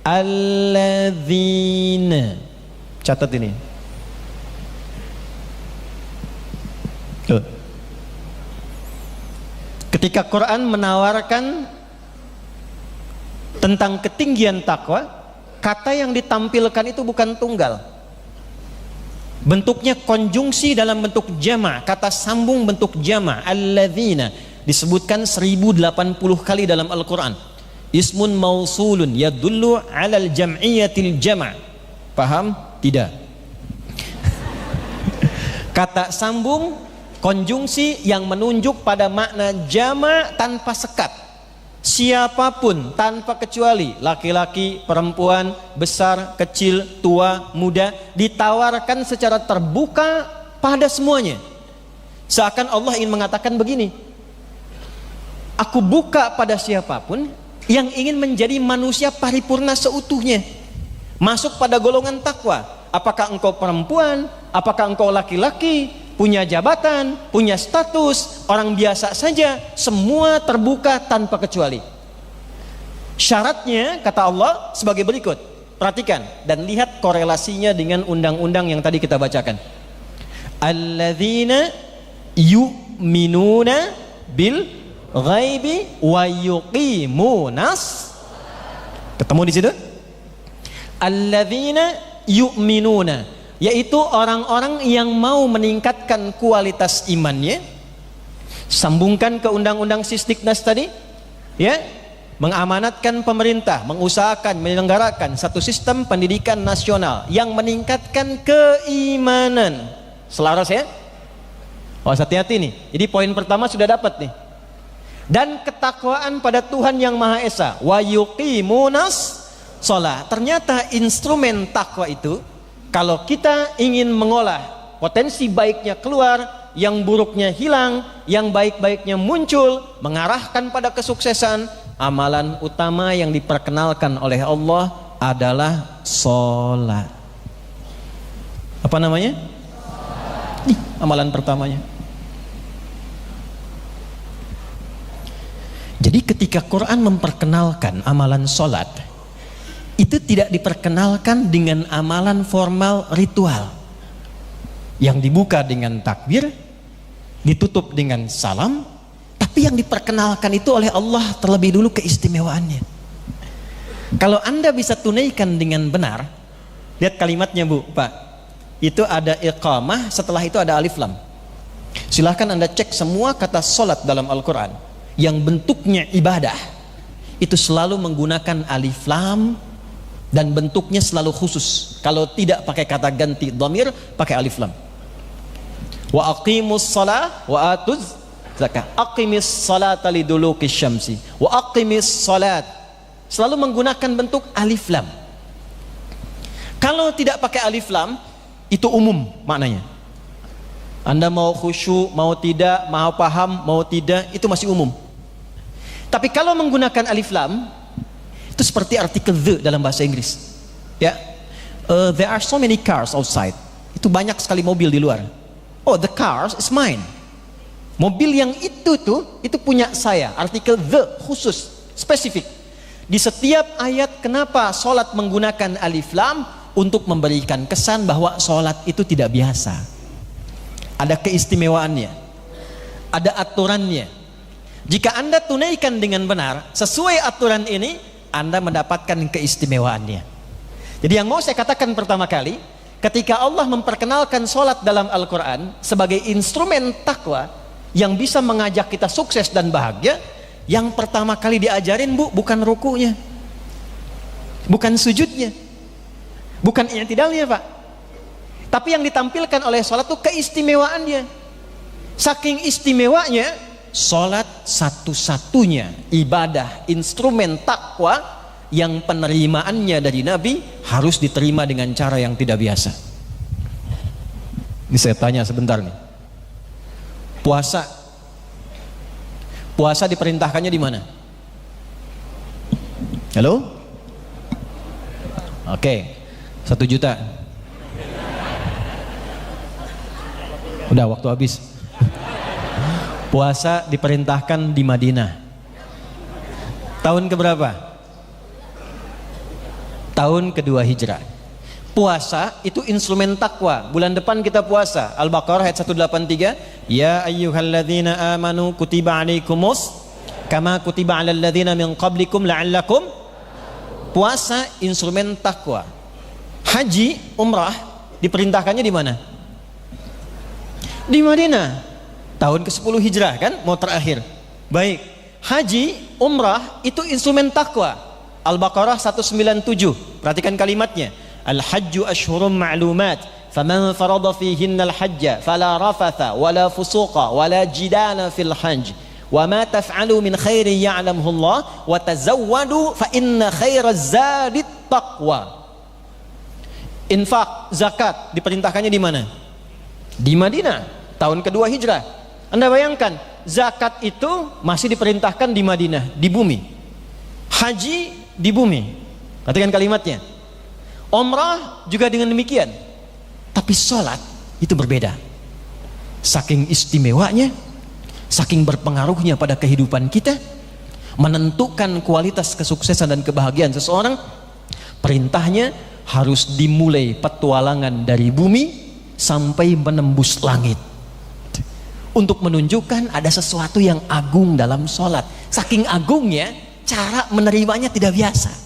alladzina. Catat ini. Tuh. Ketika Quran menawarkan tentang ketinggian takwa, kata yang ditampilkan itu bukan tunggal. Bentuknya konjungsi dalam bentuk jama', kata sambung bentuk jama', alladzina, disebutkan 1080 kali dalam Al-Quran. Ismun mausulun yadullu alal jam'iyatil jama'. Paham? Tidak. Kata sambung konjungsi yang menunjuk pada makna jama' tanpa sekat. Siapapun tanpa kecuali, laki-laki, perempuan, besar, kecil, tua, muda, ditawarkan secara terbuka pada semuanya. Seakan Allah ingin mengatakan begini, aku buka pada siapapun yang ingin menjadi manusia paripurna seutuhnya, masuk pada golongan takwa. Apakah engkau perempuan, apakah engkau laki-laki, punya jabatan, punya status, orang biasa saja, semua terbuka tanpa kecuali. Syaratnya, kata Allah, sebagai berikut. Perhatikan dan lihat korelasinya dengan undang-undang yang tadi kita bacakan. Alladzina yu'minuna bil ghaibi wa yuqimunas. Ketemu di situ? Alladzina yu'minuna, yaitu orang-orang yang mau meningkatkan kualitas imannya. Sambungkan ke undang-undang Sisdiknas tadi, ya, mengamanatkan pemerintah, mengusahakan, menyelenggarakan satu sistem pendidikan nasional yang meningkatkan keimanan. Selaras ya? Oh, hati-hati nih. Jadi poin pertama sudah dapat nih. Dan ketakwaan pada Tuhan yang Maha Esa. Wa yuqimunas shalah. Ternyata instrumen takwa itu, kalau kita ingin mengolah potensi baiknya keluar, yang buruknya hilang, yang baik-baiknya muncul, mengarahkan pada kesuksesan, amalan utama yang diperkenalkan oleh Allah adalah sholat. Apa namanya? Amalan pertamanya. Jadi ketika Quran memperkenalkan amalan sholat, itu tidak diperkenalkan dengan amalan formal ritual yang dibuka dengan takbir, ditutup dengan salam, tapi yang diperkenalkan itu oleh Allah terlebih dulu keistimewaannya. Kalau Anda bisa tunaikan dengan benar, lihat kalimatnya Bu, Pak, itu ada iqamah, setelah itu ada alif lam. Silahkan Anda cek semua kata sholat dalam Al-Quran yang bentuknya ibadah, itu selalu menggunakan alif lam, dan bentuknya selalu khusus. Kalau tidak pakai kata ganti dhamir, pakai alif lam. Wa aqimus shalah wa atuz zakah. Aqimis salata liduluki syamsi wa aqimis salat. Selalu menggunakan bentuk alif lam. Kalau tidak pakai alif lam, itu umum maknanya. Anda mau khusyuk, mau tidak, mau paham, mau tidak, itu masih umum. Tapi kalau menggunakan alif lam, itu seperti artikel the dalam bahasa Inggris, ya. There are so many cars outside. Itu banyak sekali mobil di luar. Oh, the cars is mine. Mobil yang itu punya saya. Artikel the khusus, spesifik. Di setiap ayat, kenapa sholat menggunakan alif lam? Untuk memberikan kesan bahwa sholat itu tidak biasa. Ada keistimewaannya, ada aturannya. Jika Anda tunaikan dengan benar sesuai aturan ini, Anda mendapatkan keistimewaannya. Jadi yang mau saya katakan pertama kali, ketika Allah memperkenalkan sholat dalam Al-Quran sebagai instrumen takwa yang bisa mengajak kita sukses dan bahagia, yang pertama kali diajarin Bu, bukan rukunya, bukan sujudnya, bukan i'tidalnya Pak, tapi yang ditampilkan oleh sholat itu keistimewaannya. Saking istimewanya, sholat satu-satunya ibadah instrumen takwa yang penerimaannya dari Nabi harus diterima dengan cara yang tidak biasa. Ini saya tanya sebentar nih. Puasa diperintahkannya di mana? Halo? Oke, 1 juta. Udah waktu habis. Puasa diperintahkan di Madinah. Tahun keberapa? Tahun kedua hijrah. Puasa itu instrumen takwa. Bulan depan kita puasa. Al-Baqarah ayat 183. Ya ayyuhalladzina amanu kutiba alaikumus kama kutiba alal ladzina min qablikum la'allakum. Puasa instrumen takwa. Haji, umrah diperintahkannya di mana? Di Madinah. Tahun ke-10 hijrah kan, mau terakhir. Baik. Haji, umrah itu instrumen takwa. Al-Baqarah 197. Perhatikan kalimatnya. Al-hajju ashhurum ma'lumat. Faman farada fihinna al-hajja fala rafatha wala fusuqa wala jidala fil hajj. Wa ma taf'alu min khairin ya'lamhu Allah wa tazawwadu fa inna khairaz zadit taqwa. Infak, zakat diperintahkannya di mana? Di Madinah, tahun kedua hijrah. Anda bayangkan, zakat itu masih diperintahkan di Madinah, di bumi. Haji di bumi. Perhatikan kalimatnya. Umrah juga dengan demikian. Tapi sholat itu berbeda. Saking istimewanya, saking berpengaruhnya pada kehidupan kita, menentukan kualitas kesuksesan dan kebahagiaan seseorang, perintahnya harus dimulai petualangan dari bumi sampai menembus langit, untuk menunjukkan ada sesuatu yang agung dalam sholat. Saking agungnya, cara menerimanya tidak biasa.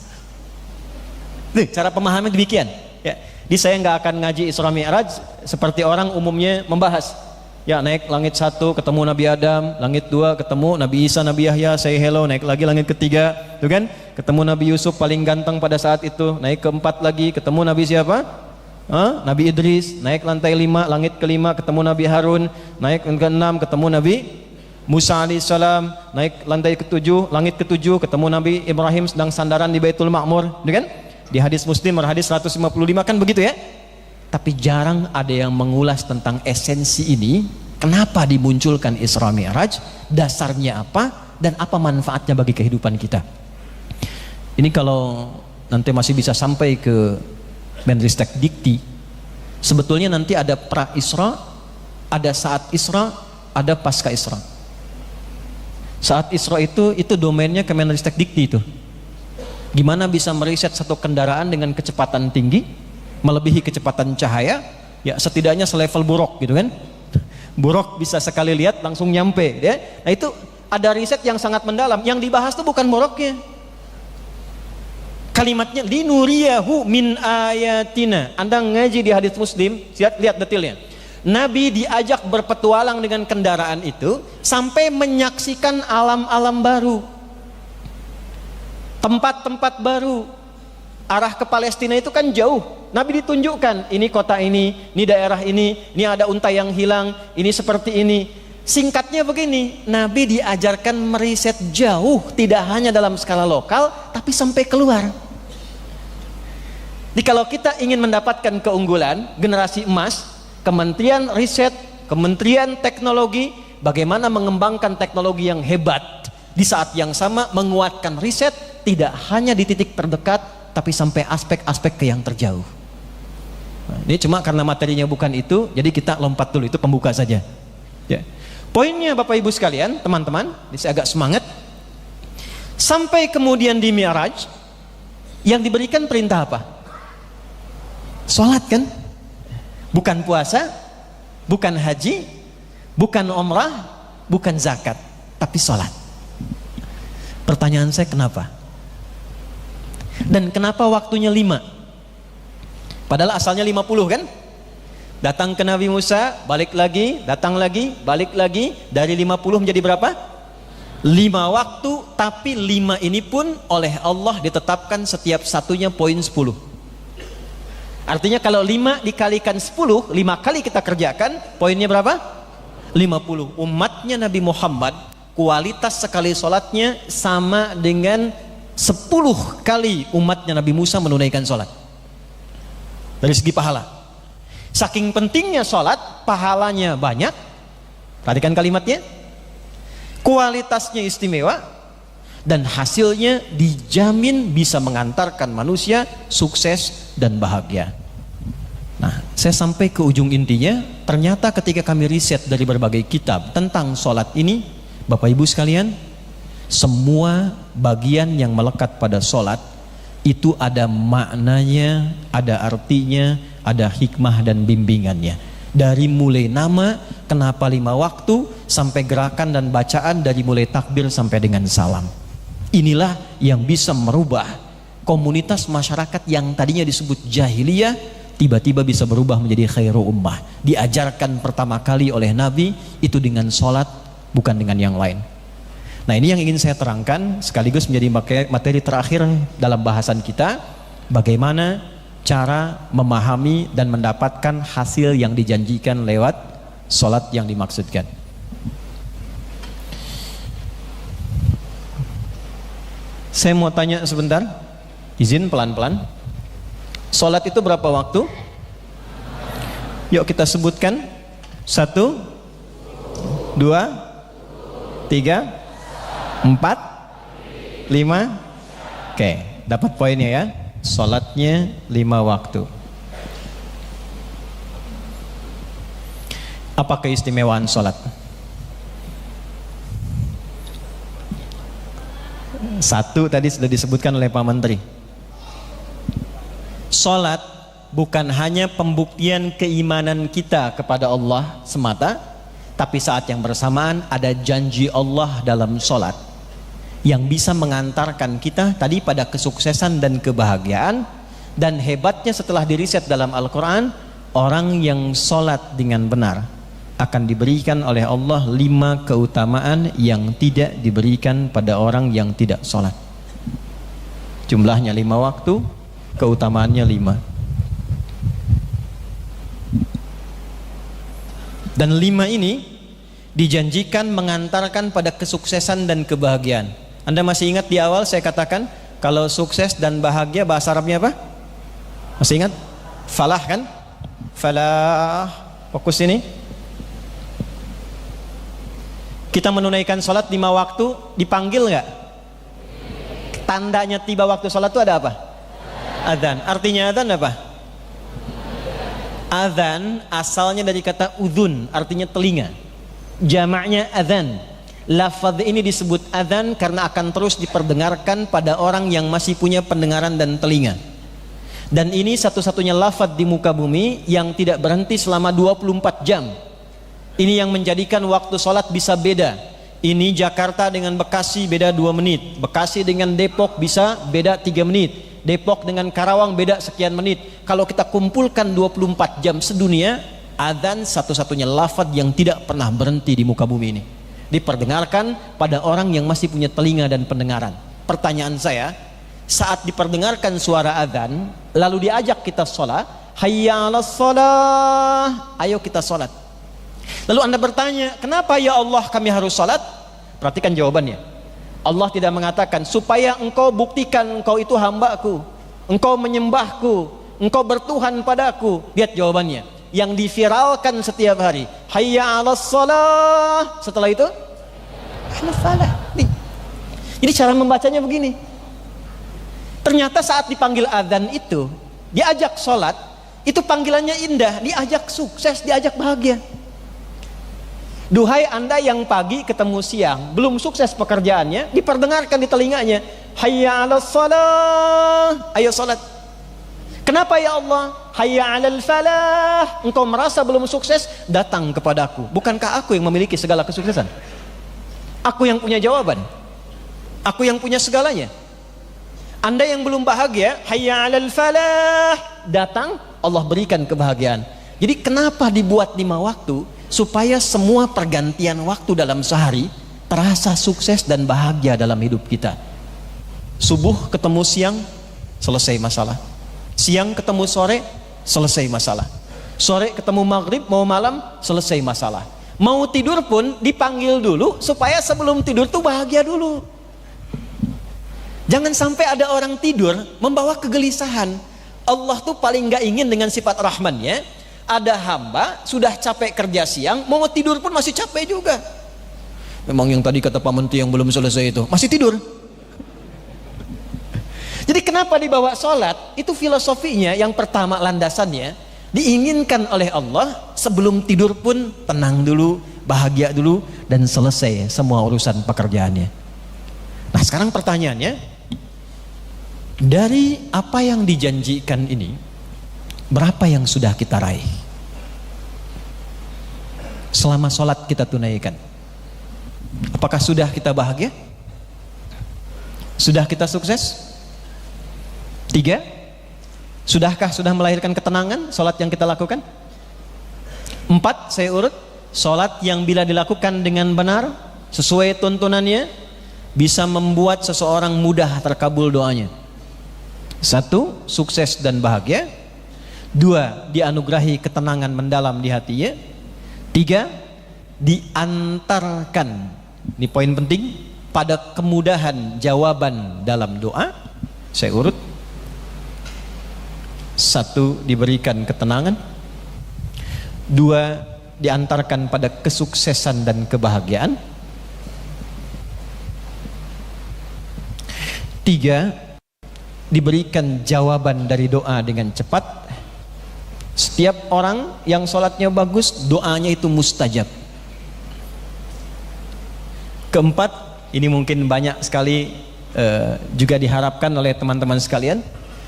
Cara pemahaman demikian ya. Jadi saya nggak akan ngaji Isra Mi'raj seperti orang umumnya membahas. Ya, naik langit 1 ketemu Nabi Adam, langit 2 ketemu Nabi Isa, Nabi Yahya, say hello, naik lagi langit ketiga, tuh kan? Ketemu Nabi Yusuf paling ganteng pada saat itu, naik ke 4 lagi, ketemu Nabi siapa? Nabi Idris, naik lantai 5, langit ke-5 ketemu Nabi Harun, naik ke-6 ketemu Nabi Musa alaihissalam, naik lantai ke-7, langit ke-7 ketemu Nabi Ibrahim sedang sandaran di Baitul Ma'mur, tuh kan? Di hadis Muslim, hadis 155 kan begitu ya. Tapi jarang ada yang mengulas tentang esensi ini. Kenapa dimunculkan Isra Mi'raj, dasarnya apa, dan apa manfaatnya bagi kehidupan kita. Ini kalau nanti masih bisa sampai ke Menristek Dikti, sebetulnya nanti ada pra Isra, ada saat Isra, ada pasca Isra. Saat Isra itu domainnya ke Menristek Dikti itu. Gimana bisa meriset satu kendaraan dengan kecepatan tinggi, melebihi kecepatan cahaya, ya setidaknya selevel buruk gitu kan. Buruk bisa sekali lihat langsung nyampe ya. Nah itu ada riset yang sangat mendalam. Yang dibahas itu bukan buruknya. Kalimatnya linuriyahu min ayatina. Anda ngaji di hadis Muslim, lihat detailnya. Nabi diajak berpetualang dengan kendaraan itu sampai menyaksikan alam-alam baru, tempat-tempat baru. Arah ke Palestina itu kan jauh. Nabi ditunjukkan, ini kota ini daerah ini ada unta yang hilang, ini seperti ini. Singkatnya begini, Nabi diajarkan meriset jauh, tidak hanya dalam skala lokal, tapi sampai keluar. Jadi kalau kita ingin mendapatkan keunggulan, generasi emas, Kementerian Riset, Kementerian Teknologi, bagaimana mengembangkan teknologi yang hebat, di saat yang sama menguatkan riset, tidak hanya di titik terdekat, tapi sampai aspek-aspek ke yang terjauh. Nah, ini cuma karena materinya bukan itu, jadi kita lompat dulu, itu pembuka saja. Ya. Poinnya Bapak Ibu sekalian, teman-teman, ini saya agak semangat. Sampai kemudian di Mi'raj, yang diberikan perintah apa? Sholat kan? Bukan puasa, bukan haji, bukan umrah, bukan zakat, tapi sholat. Pertanyaan saya kenapa? Dan kenapa waktunya 5? Padahal asalnya 50 kan? Datang ke Nabi Musa, balik lagi, datang lagi, balik lagi. Dari 50 menjadi berapa? 5 waktu, tapi 5 ini pun oleh Allah ditetapkan setiap satunya poin 10. Artinya kalau 5 dikalikan 10, 5 kali kita kerjakan, poinnya berapa? 50. Umatnya Nabi Muhammad, kualitas sekali sholatnya sama dengan 10 kali umatnya Nabi Musa menunaikan sholat. Dari segi pahala, saking pentingnya sholat, pahalanya banyak. Perhatikan kalimatnya, kualitasnya istimewa, dan hasilnya dijamin bisa mengantarkan manusia sukses dan bahagia. Nah, saya sampai ke ujung intinya, ternyata ketika kami riset dari berbagai kitab tentang sholat ini, Bapak Ibu sekalian, semua bagian yang melekat pada sholat itu ada maknanya, ada artinya, ada hikmah dan bimbingannya. Dari mulai nama, kenapa 5 waktu, sampai gerakan dan bacaan, dari mulai takbir sampai dengan salam. Inilah yang bisa merubah komunitas masyarakat yang tadinya disebut jahiliyah, tiba-tiba bisa berubah menjadi khairu ummah. Diajarkan pertama kali oleh Nabi itu dengan sholat, bukan dengan yang lain. Nah, ini yang ingin saya terangkan sekaligus menjadi materi terakhir dalam bahasan kita, bagaimana cara memahami dan mendapatkan hasil yang dijanjikan lewat sholat yang dimaksudkan. Saya mau tanya sebentar, izin pelan-pelan. Sholat itu berapa waktu? Yuk kita sebutkan. 1, 2, 3, 4, 5. Oke, dapat poinnya ya. Sholatnya 5 waktu. Apa keistimewaan sholat? 1 tadi sudah disebutkan oleh Pak Menteri. Sholat bukan hanya pembuktian keimanan kita kepada Allah semata, tapi saat yang bersamaan ada janji Allah dalam sholat yang bisa mengantarkan kita tadi pada kesuksesan dan kebahagiaan. Dan hebatnya setelah diriset dalam Al-Quran, orang yang sholat dengan benar akan diberikan oleh Allah 5 keutamaan yang tidak diberikan pada orang yang tidak sholat. Jumlahnya 5 waktu, keutamaannya 5. Dan 5 ini dijanjikan mengantarkan pada kesuksesan dan kebahagiaan. Anda masih ingat di awal saya katakan kalau sukses dan bahagia bahasa Arabnya apa? Masih ingat? Falah kan? Falah. Fokus ini. Kita menunaikan sholat 5 waktu, dipanggil nggak? Tandanya tiba waktu sholat itu ada apa? Adzan. Artinya adzan apa? Adzan asalnya dari kata udhun, artinya telinga. Jamaknya adzan. Lafaz ini disebut adzan karena akan terus diperdengarkan pada orang yang masih punya pendengaran dan telinga. Dan ini satu-satunya lafaz di muka bumi yang tidak berhenti selama 24 jam. Ini yang menjadikan waktu sholat bisa beda. Ini Jakarta dengan Bekasi beda 2 menit, Bekasi dengan Depok bisa beda 3 menit, Depok dengan Karawang beda sekian menit. Kalau kita kumpulkan 24 jam sedunia, adzan satu-satunya lafaz yang tidak pernah berhenti di muka bumi ini, diperdengarkan pada orang yang masih punya telinga dan pendengaran. Pertanyaan saya, saat diperdengarkan suara adzan lalu diajak kita sholat, hayya 'alas sholah, ayo kita sholat. Lalu Anda bertanya, kenapa ya Allah kami harus sholat? Perhatikan jawabannya. Allah tidak mengatakan supaya engkau buktikan engkau itu hambaku, engkau menyembahku, engkau bertuhan padaku. Lihat jawabannya yang diviralkan setiap hari, hayya 'alas shalah. Setelah itu 'alas shalah. Jadi cara membacanya begini. Ternyata saat dipanggil adzan itu, diajak sholat, itu panggilannya indah, diajak sukses, diajak bahagia. Duhai Anda yang pagi ketemu siang, belum sukses pekerjaannya, diperdengarkan di telinganya, hayya 'alas shalah, ayo sholat. Kenapa ya Allah? Hayya 'alal falah, engkau merasa belum sukses, datang kepadaku. Bukankah aku yang memiliki segala kesuksesan? Aku yang punya jawaban, aku yang punya segalanya. Anda yang belum bahagia, hayya 'alal falah, datang, Allah berikan kebahagiaan. Jadi kenapa dibuat 5 waktu? Supaya semua pergantian waktu dalam sehari terasa sukses dan bahagia dalam hidup kita. Subuh ketemu siang, selesai masalah. Siang ketemu sore, selesai masalah. Sore ketemu maghrib mau malam, selesai masalah. Mau tidur pun dipanggil dulu supaya sebelum tidur tuh bahagia dulu. Jangan sampai ada orang tidur membawa kegelisahan. Allah tuh paling gak ingin dengan sifat rahmannya. Ada hamba sudah capek kerja siang, mau tidur pun masih capek juga. memang yang tadi kata Pak Menteri yang belum selesai itu masih tidur. Jadi kenapa dibawa sholat? Itu filosofinya yang pertama, landasannya diinginkan oleh Allah sebelum tidur pun tenang dulu, bahagia dulu, dan selesai semua urusan pekerjaannya. Nah sekarang pertanyaannya, dari apa yang dijanjikan ini, berapa yang sudah kita raih selama sholat kita tunaikan? Apakah sudah kita bahagia? Sudah kita sukses? 3, sudahkah sudah melahirkan ketenangan sholat yang kita lakukan? 4, saya urut, sholat yang bila dilakukan dengan benar sesuai tuntunannya bisa membuat seseorang mudah terkabul doanya. 1, sukses dan bahagia. 2, dianugerahi ketenangan mendalam di hatinya. 3, diantarkan, ini poin penting, pada kemudahan jawaban dalam doa. Saya urut. 1, diberikan ketenangan. 2, diantarkan pada kesuksesan dan kebahagiaan. 3, diberikan jawaban dari doa dengan cepat. Setiap orang yang sholatnya bagus, doanya itu mustajab. 4, ini mungkin banyak sekali juga diharapkan oleh teman-teman sekalian,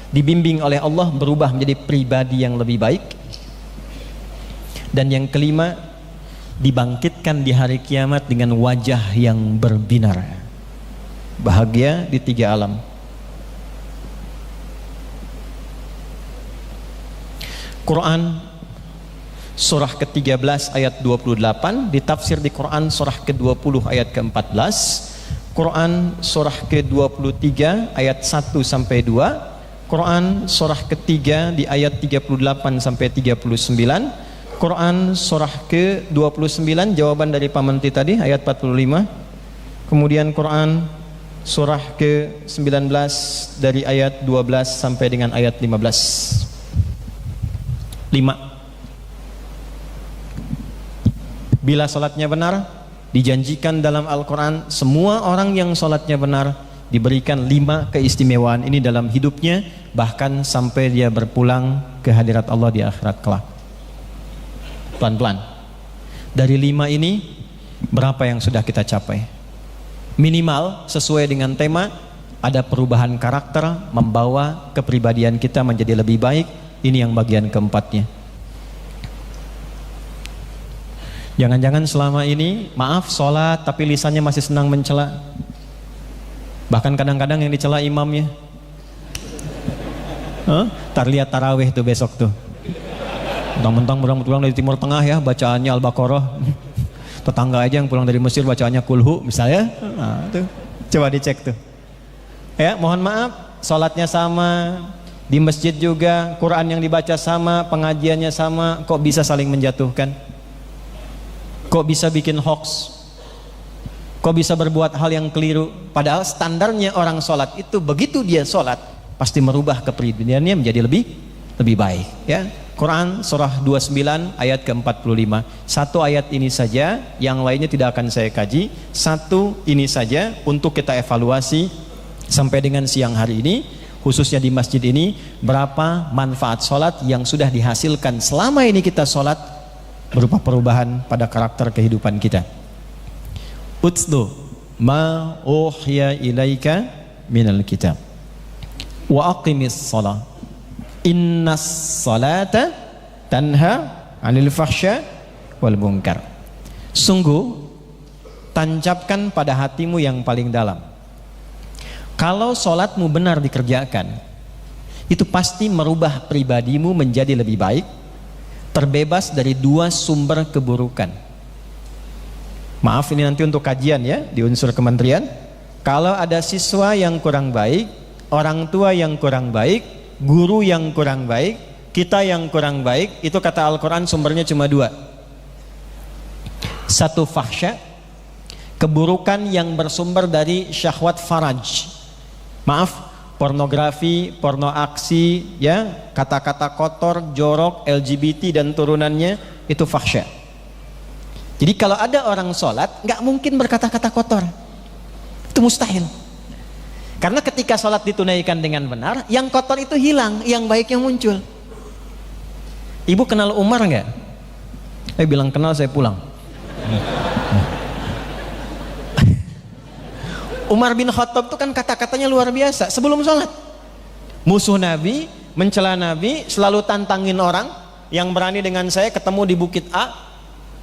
dibimbing oleh Allah berubah menjadi pribadi yang lebih baik. Dan yang 5, dibangkitkan di hari kiamat dengan wajah yang berbinar, bahagia di 3 alam. Quran surah ke-13 ayat 28, ditafsir di Quran surah ke-20 ayat ke-14, Quran surah ke-23 ayat 1 sampai 2, Quran surah ketiga di ayat 38 sampai 39, Quran surah ke-29 jawaban dari Pak Menteri tadi ayat 45, kemudian Quran surah ke-19 dari ayat 12 sampai dengan ayat 15. 5. Bila sholatnya benar, dijanjikan dalam Al-Quran semua orang yang sholatnya benar diberikan 5 keistimewaan ini dalam hidupnya, bahkan sampai dia berpulang ke hadirat Allah di akhirat kelak. Pelan-pelan. Dari 5 ini berapa yang sudah kita capai? Minimal sesuai dengan tema, ada perubahan karakter, membawa kepribadian kita menjadi lebih baik. Ini yang bagian keempatnya. Jangan-jangan selama ini maaf sholat tapi lisannya masih senang mencela. Bahkan kadang-kadang yang dicela imamnya. Tar lihat tarawih tuh besok tuh. Mentang-mentang pulang dari Timur Tengah ya, bacaannya Al-Baqarah. Tetangga aja yang pulang dari Mesir bacaannya Kulhu misalnya. Nah, tuh. Coba dicek tuh. Ya, mohon maaf, sholatnya sama, di masjid juga, Quran yang dibaca sama, pengajiannya sama, kok bisa saling menjatuhkan? Kok bisa bikin hoax? Kok bisa berbuat hal yang keliru? Padahal standarnya orang sholat itu begitu dia sholat pasti merubah kepribadiannya menjadi lebih baik. Ya, Quran surah 29 ayat ke-45. 1 ayat ini saja, yang lainnya tidak akan saya kaji. 1 ini saja untuk kita evaluasi sampai dengan siang hari ini, khususnya di masjid ini, berapa manfaat sholat yang sudah dihasilkan selama ini kita sholat berupa perubahan pada karakter kehidupan kita. Utlu ma uhiya ilaika minal kitab wa aqimis shalah innas salata tanha 'anil fahsya wal munkar. Sungguh tancapkan pada hatimu yang paling dalam, kalau sholatmu benar dikerjakan, itu pasti merubah pribadimu menjadi lebih baik, terbebas dari 2 sumber keburukan. Maaf, ini nanti untuk kajian ya di unsur kementerian. Kalau ada siswa yang kurang baik, orang tua yang kurang baik, guru yang kurang baik, kita yang kurang baik, itu kata Al-Quran sumbernya cuma 2. 1 fahsya, keburukan yang bersumber dari syahwat faraj. Maaf, pornografi, porno aksi, ya, kata-kata kotor, jorok, LGBT dan turunannya, itu fahsya. Jadi kalau ada orang sholat, nggak mungkin berkata-kata kotor. Itu mustahil. Karena ketika sholat ditunaikan dengan benar, yang kotor itu hilang, yang baik yang muncul. Ibu kenal Umar nggak? Bilang kenal, saya pulang. Umar bin Khattab itu kan kata-katanya luar biasa. Sebelum sholat, musuh Nabi, mencela Nabi, selalu tantangin orang. Yang berani dengan saya ketemu di Bukit A,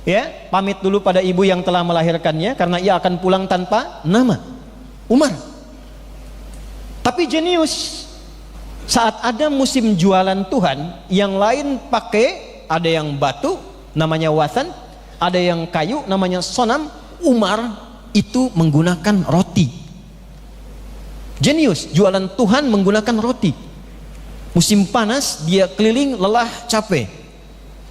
ya, pamit dulu pada ibu yang telah melahirkannya, karena ia akan pulang tanpa nama. Umar. Tapi jenius. Saat ada musim jualan Tuhan, yang lain pakai, ada yang batu namanya wathan, ada yang kayu namanya sonam. Umar itu menggunakan roti. Jenius, jualan Tuhan menggunakan roti. Musim panas dia keliling, lelah, capek,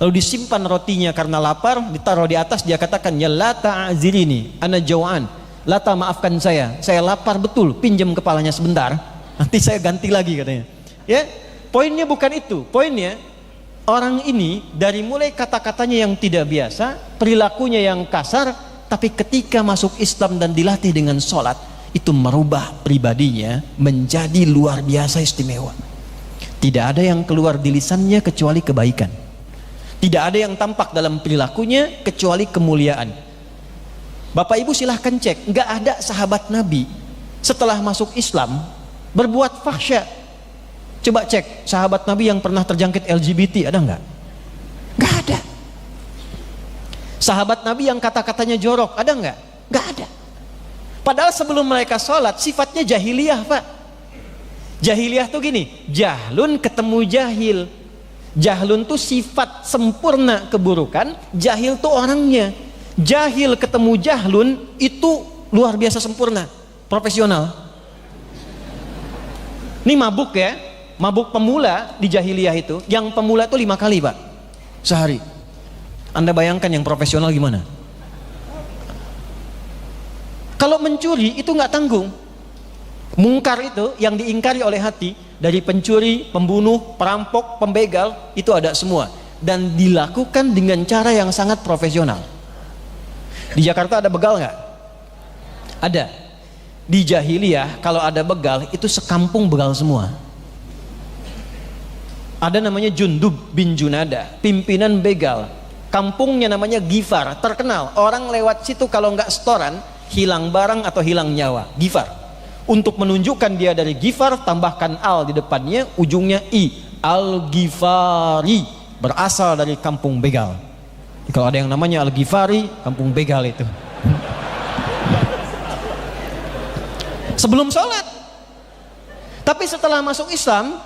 lalu disimpan rotinya karena lapar, ditaruh di atas. Dia katakan, ya Lata azirini ana jawaan. Lata, maafkan saya lapar betul, pinjam kepalanya sebentar, nanti saya ganti lagi, katanya. Ya, poinnya bukan itu. Poinnya, orang ini dari mulai kata-katanya yang tidak biasa, perilakunya yang kasar, tapi ketika masuk Islam dan dilatih dengan sholat, itu merubah pribadinya menjadi luar biasa istimewa. Tidak ada yang keluar di lisannya kecuali kebaikan. Tidak ada yang tampak dalam perilakunya kecuali kemuliaan. Bapak Ibu silahkan cek, nggak ada sahabat Nabi setelah masuk Islam berbuat fahsya. Coba cek sahabat Nabi yang pernah terjangkit LGBT, ada nggak? Nggak ada. Sahabat Nabi yang kata-katanya jorok, ada nggak? Nggak ada. Padahal sebelum mereka sholat sifatnya jahiliyah, Pak. Jahiliyah tuh gini, jahlun ketemu jahil. Jahlun tuh sifat sempurna keburukan, jahil tuh orangnya. Jahil ketemu jahlun itu luar biasa sempurna, profesional. Ini mabuk ya, mabuk pemula di jahiliyah itu. Yang pemula itu 5 kali, Pak, sehari. Anda bayangkan yang profesional gimana? Kalau mencuri itu nggak tanggung. Mungkar itu yang diingkari oleh hati, dari pencuri, pembunuh, perampok, pembegal, itu ada semua, dan dilakukan dengan cara yang sangat profesional. Di Jakarta ada begal nggak? Ada. Di jahiliyah kalau ada begal itu sekampung begal semua. Ada namanya Jundub bin Junada, pimpinan begal. Kampungnya namanya Gifar, terkenal. Orang lewat situ kalau nggak setoran, hilang barang atau hilang nyawa. Gifar. Untuk menunjukkan dia dari Gifar, tambahkan al di depannya, ujungnya i. Al-Ghifari, berasal dari kampung begal. Kalau ada yang namanya Al-Ghifari, kampung begal itu. Sebelum sholat. Tapi setelah masuk Islam,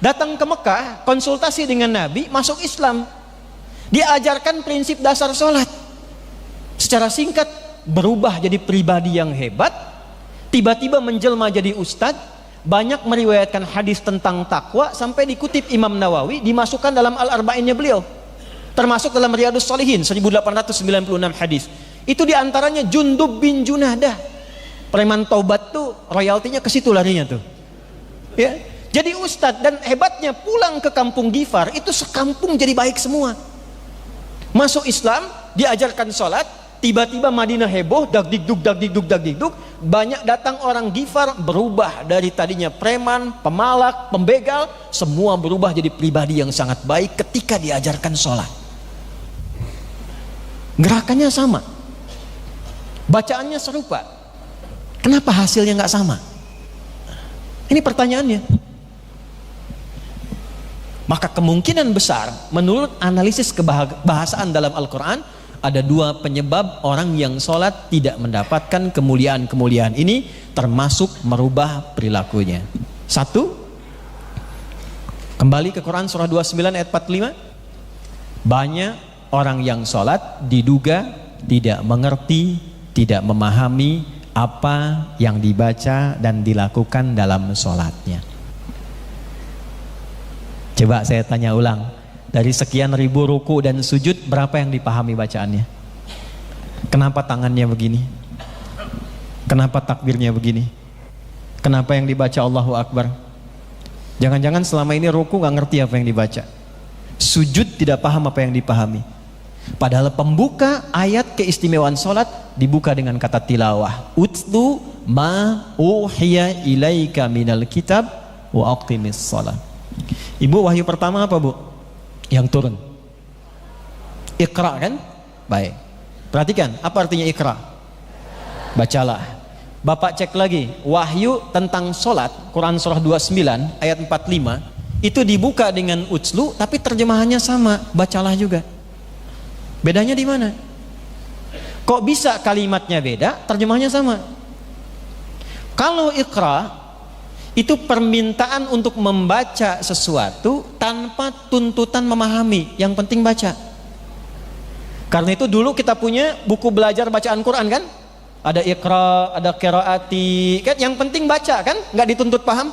datang ke Mekah, konsultasi dengan Nabi, masuk Islam. Diajarkan prinsip dasar sholat. Secara singkat, berubah jadi pribadi yang hebat. Tiba-tiba menjelma jadi ustadz. Banyak meriwayatkan hadis tentang takwa, sampai dikutip Imam Nawawi, dimasukkan dalam Al-Arba'innya beliau. Termasuk dalam Riyadhus Shalihin 1896 hadis. Itu diantaranya Jundub bin Junadah. Preman taubat tuh royaltinya ke situ larinya tuh. Ya, jadi ustadz, dan hebatnya pulang ke kampung Gifar itu sekampung jadi baik semua. Masuk Islam, diajarkan sholat, tiba-tiba Madinah heboh, dagdikduk, dagdikduk, dagdikduk. Banyak datang orang Gifar, berubah dari tadinya preman, pemalak, pembegal, semua berubah jadi pribadi yang sangat baik ketika diajarkan sholat. Gerakannya sama, bacaannya serupa. Kenapa hasilnya nggak sama? Ini pertanyaannya. Maka kemungkinan besar menurut analisis kebahasaan dalam Al-Quran, ada 2 penyebab orang yang sholat tidak mendapatkan kemuliaan-kemuliaan ini, termasuk merubah perilakunya. 1, kembali ke Quran surah 29 ayat 45. Banyak orang yang sholat diduga tidak mengerti, tidak memahami apa yang dibaca dan dilakukan dalam sholatnya. Coba saya tanya ulang, dari sekian ribu ruku dan sujud, berapa yang dipahami bacaannya? Kenapa tangannya begini? Kenapa takbirnya begini? Kenapa yang dibaca Allahu Akbar? Jangan-jangan selama ini ruku gak ngerti apa yang dibaca, sujud tidak paham apa yang dipahami. Padahal pembuka ayat keistimewaan sholat dibuka dengan kata tilawah. Utlu ma uhiya ilaika minal kitab wa aqimis sholat. Ibu, wahyu pertama apa, Bu? Yang turun Iqra, kan? Baik, perhatikan apa artinya Iqra. Bacalah. Bapak cek lagi, wahyu tentang sholat Quran surah 29 ayat 45 itu dibuka dengan utslu, tapi terjemahannya sama, bacalah juga. Bedanya di mana? Kok bisa kalimatnya beda, terjemahnya sama? Kalau Iqra itu permintaan untuk membaca sesuatu tanpa tuntutan memahami, yang penting baca. Karena itu dulu kita punya buku belajar bacaan Quran, kan? Ada Iqra, ada qiraati, kan? Yang penting baca, kan? Nggak dituntut paham,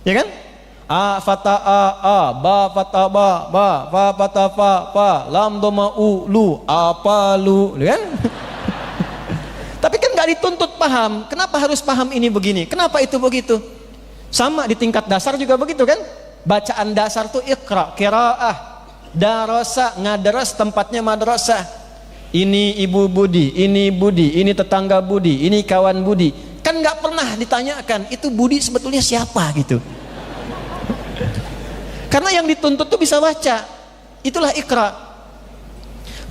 ya kan? A fata a, ba fata ba, fa fata fa, lam doma u lu, apa lu, kan? Tapi kan nggak dituntut paham. Kenapa harus paham ini begini? Kenapa itu begitu? Sama di tingkat dasar juga begitu, kan? Bacaan dasar tuh Iqra, qiraah, darasa, ngadaras tempatnya madrasah. Ini ibu budi, ini tetangga budi, ini kawan budi. Kan nggak pernah ditanyakan itu budi sebetulnya siapa gitu. Karena yang dituntut tuh bisa baca. Itulah Iqra.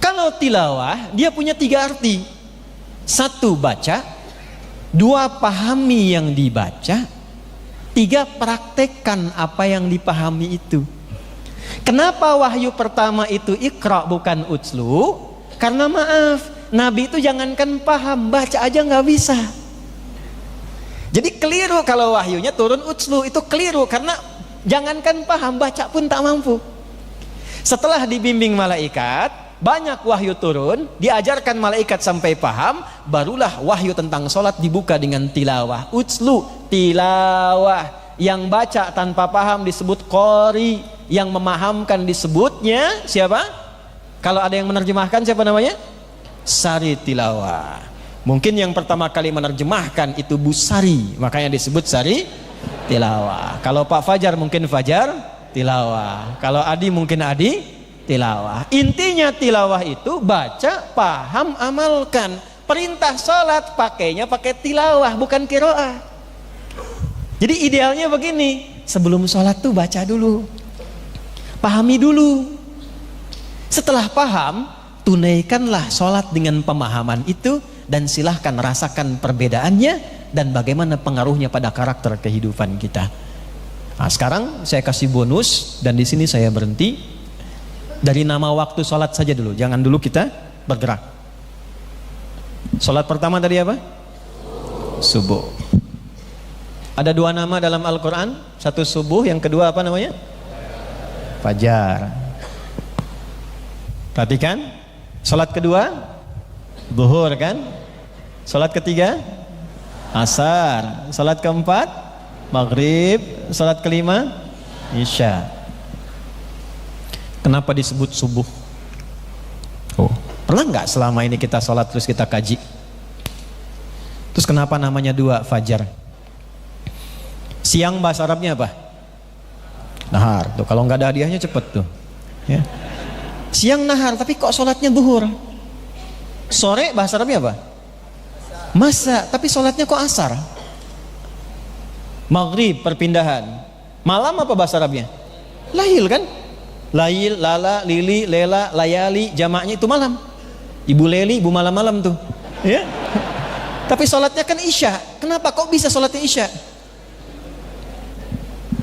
Kalau tilawah, dia punya 3 arti. 1, baca. 2, pahami yang dibaca. 3, praktekkan apa yang dipahami itu. Kenapa wahyu pertama itu Iqra bukan utslu? Karena maaf, Nabi itu jangankan paham, baca aja nggak bisa. Jadi keliru kalau wahyunya turun utslu, itu keliru karena jangankan paham, baca pun tak mampu. Setelah dibimbing malaikat, banyak wahyu turun, diajarkan malaikat sampai paham, barulah wahyu tentang sholat dibuka dengan tilawah. Utslu, tilawah. Yang baca tanpa paham disebut qori, yang memahamkan disebutnya siapa? Kalau ada yang menerjemahkan siapa namanya? Sari tilawah. Mungkin yang pertama kali menerjemahkan itu Busari, makanya disebut Sari tilawah. Kalau Pak Fajar mungkin Fajar tilawah. Kalau Adi mungkin Adi tilawah. Intinya tilawah itu baca, paham, amalkan. Perintah sholat pakainya pakai tilawah, bukan qiraah. Jadi idealnya begini, sebelum sholat tuh baca dulu, pahami dulu. Setelah paham, tunaikanlah sholat dengan pemahaman itu, dan silahkan rasakan perbedaannya dan bagaimana pengaruhnya pada karakter kehidupan kita. Nah, sekarang saya kasih bonus, dan di sini saya berhenti. Dari nama waktu sholat saja dulu, jangan dulu kita bergerak. Sholat pertama tadi apa? Subuh. Ada 2 nama dalam Al-Quran, satu subuh, yang kedua apa namanya? Fajar. Perhatikan, sholat kedua zuhur, kan? Sholat ketiga asar, sholat keempat maghrib, sholat kelima isya. Kenapa disebut subuh? Oh, pernah nggak selama ini kita sholat terus kita kaji? Terus kenapa namanya 2 fajar? Siang bahasa Arabnya apa? Nahar. Tuh kalau nggak ada hadiahnya cepet tuh. Ya. Siang nahar, tapi kok sholatnya zuhur? Sore bahasa Arabnya apa? Masa, tapi sholatnya kok asar? Maghrib perpindahan. Malam apa bahasa Arabnya? Lail, kan? Lail, lala, lili, lela, layali, jamaknya itu malam. Ibu Leli, ibu malam-malam tuh, ya. Tapi sholatnya kan isya. Kenapa kok bisa sholatnya isya?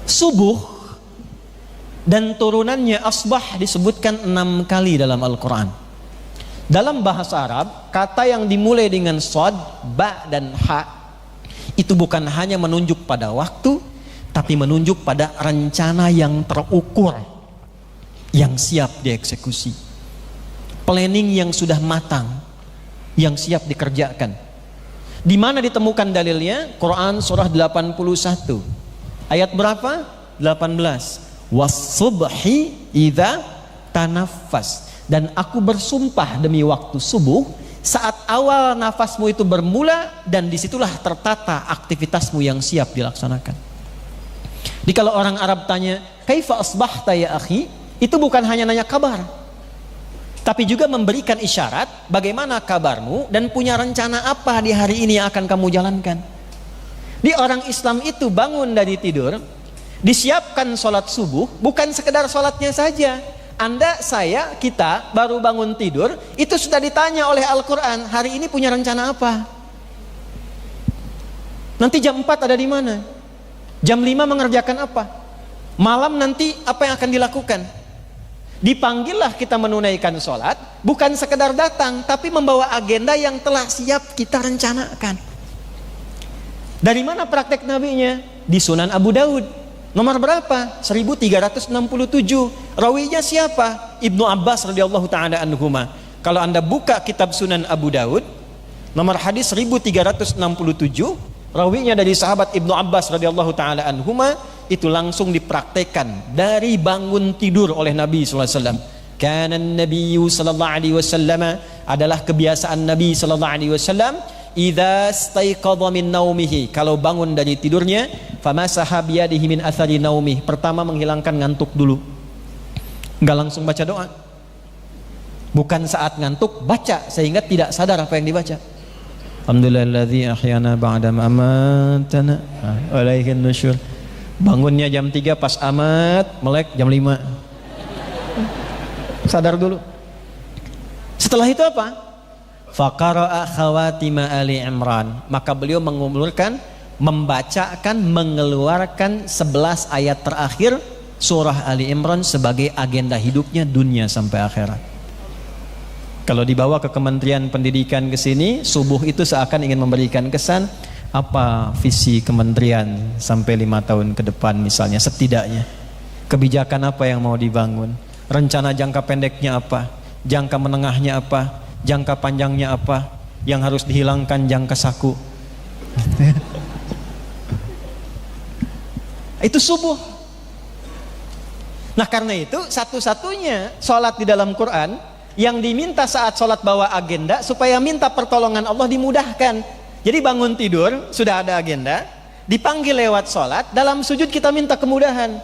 Subuh dan turunannya asbah disebutkan 6 kali dalam Al-Quran. Dalam bahasa Arab, kata yang dimulai dengan sod, ba, dan ha itu bukan hanya menunjuk pada waktu, tapi menunjuk pada rencana yang terukur, yang siap dieksekusi, planning yang sudah matang, yang siap dikerjakan. Di mana ditemukan dalilnya? Quran surah 81 ayat berapa? 18. Was-subhi idza tanaffas. Dan aku bersumpah demi waktu subuh saat awal nafasmu itu bermula, dan disitulah tertata aktivitasmu yang siap dilaksanakan. Jadi kalau orang Arab tanya, kaifa asbahta ya akhi? Itu bukan hanya nanya kabar, tapi juga memberikan isyarat bagaimana kabarmu dan punya rencana apa di hari ini yang akan kamu jalankan. Di orang Islam itu bangun dari tidur, disiapkan sholat subuh, bukan sekedar sholatnya saja. Anda, saya, kita baru bangun tidur, itu sudah ditanya oleh Al-Quran, hari ini punya rencana apa? Nanti jam 4 ada di mana? Jam 5 mengerjakan apa? Malam nanti apa yang akan dilakukan? Dipanggillah kita menunaikan sholat, bukan sekedar datang, tapi membawa agenda yang telah siap kita rencanakan. Dari mana praktek nabinya? Di Sunan Abu Daud. Nomor berapa? 1367. Rawinya siapa? Ibnu Abbas radhiyallahu ta'ala anhuma. Kalau Anda buka kitab Sunan Abu Daud, nomor hadis 1367, rawinya dari sahabat Ibnu Abbas radhiyallahu ta'ala anhuma, itu langsung dipraktekkan dari bangun tidur oleh Nabi SAW. Kana Nabi sallallahu alaihi wasallam, adalah kebiasaan Nabi sallallahu alaihi wasallam, idza staiqadha min naumihi, kalau bangun dari tidurnya, famasaha biyadihi min athari naumih, pertama menghilangkan ngantuk dulu. Enggak langsung baca doa. Bukan saat ngantuk baca sehingga tidak sadar apa yang dibaca. Alhamdulillahilladzi ahyana ba'da ma amatana wa ilaihin nusyur. Bangunnya jam 3 pas amat melek jam 5. Sadar dulu. Setelah itu apa? Faqara'a khawatima Ali Imran, maka beliau membacakan, mengeluarkan 11 ayat terakhir surah Ali Imran sebagai agenda hidupnya dunia sampai akhirat. Kalau dibawa ke Kementerian Pendidikan ke sini, subuh itu seakan ingin memberikan kesan apa visi kementerian sampai 5 tahun ke depan misalnya, setidaknya kebijakan apa yang mau dibangun, rencana jangka pendeknya apa, jangka menengahnya apa, jangka panjangnya apa, yang harus dihilangkan jangka saku. Itu subuh. Nah karena itu satu-satunya sholat di dalam Quran yang diminta saat sholat bawa agenda supaya minta pertolongan Allah dimudahkan. Jadi bangun tidur sudah ada agenda, dipanggil lewat sholat, dalam sujud kita minta kemudahan.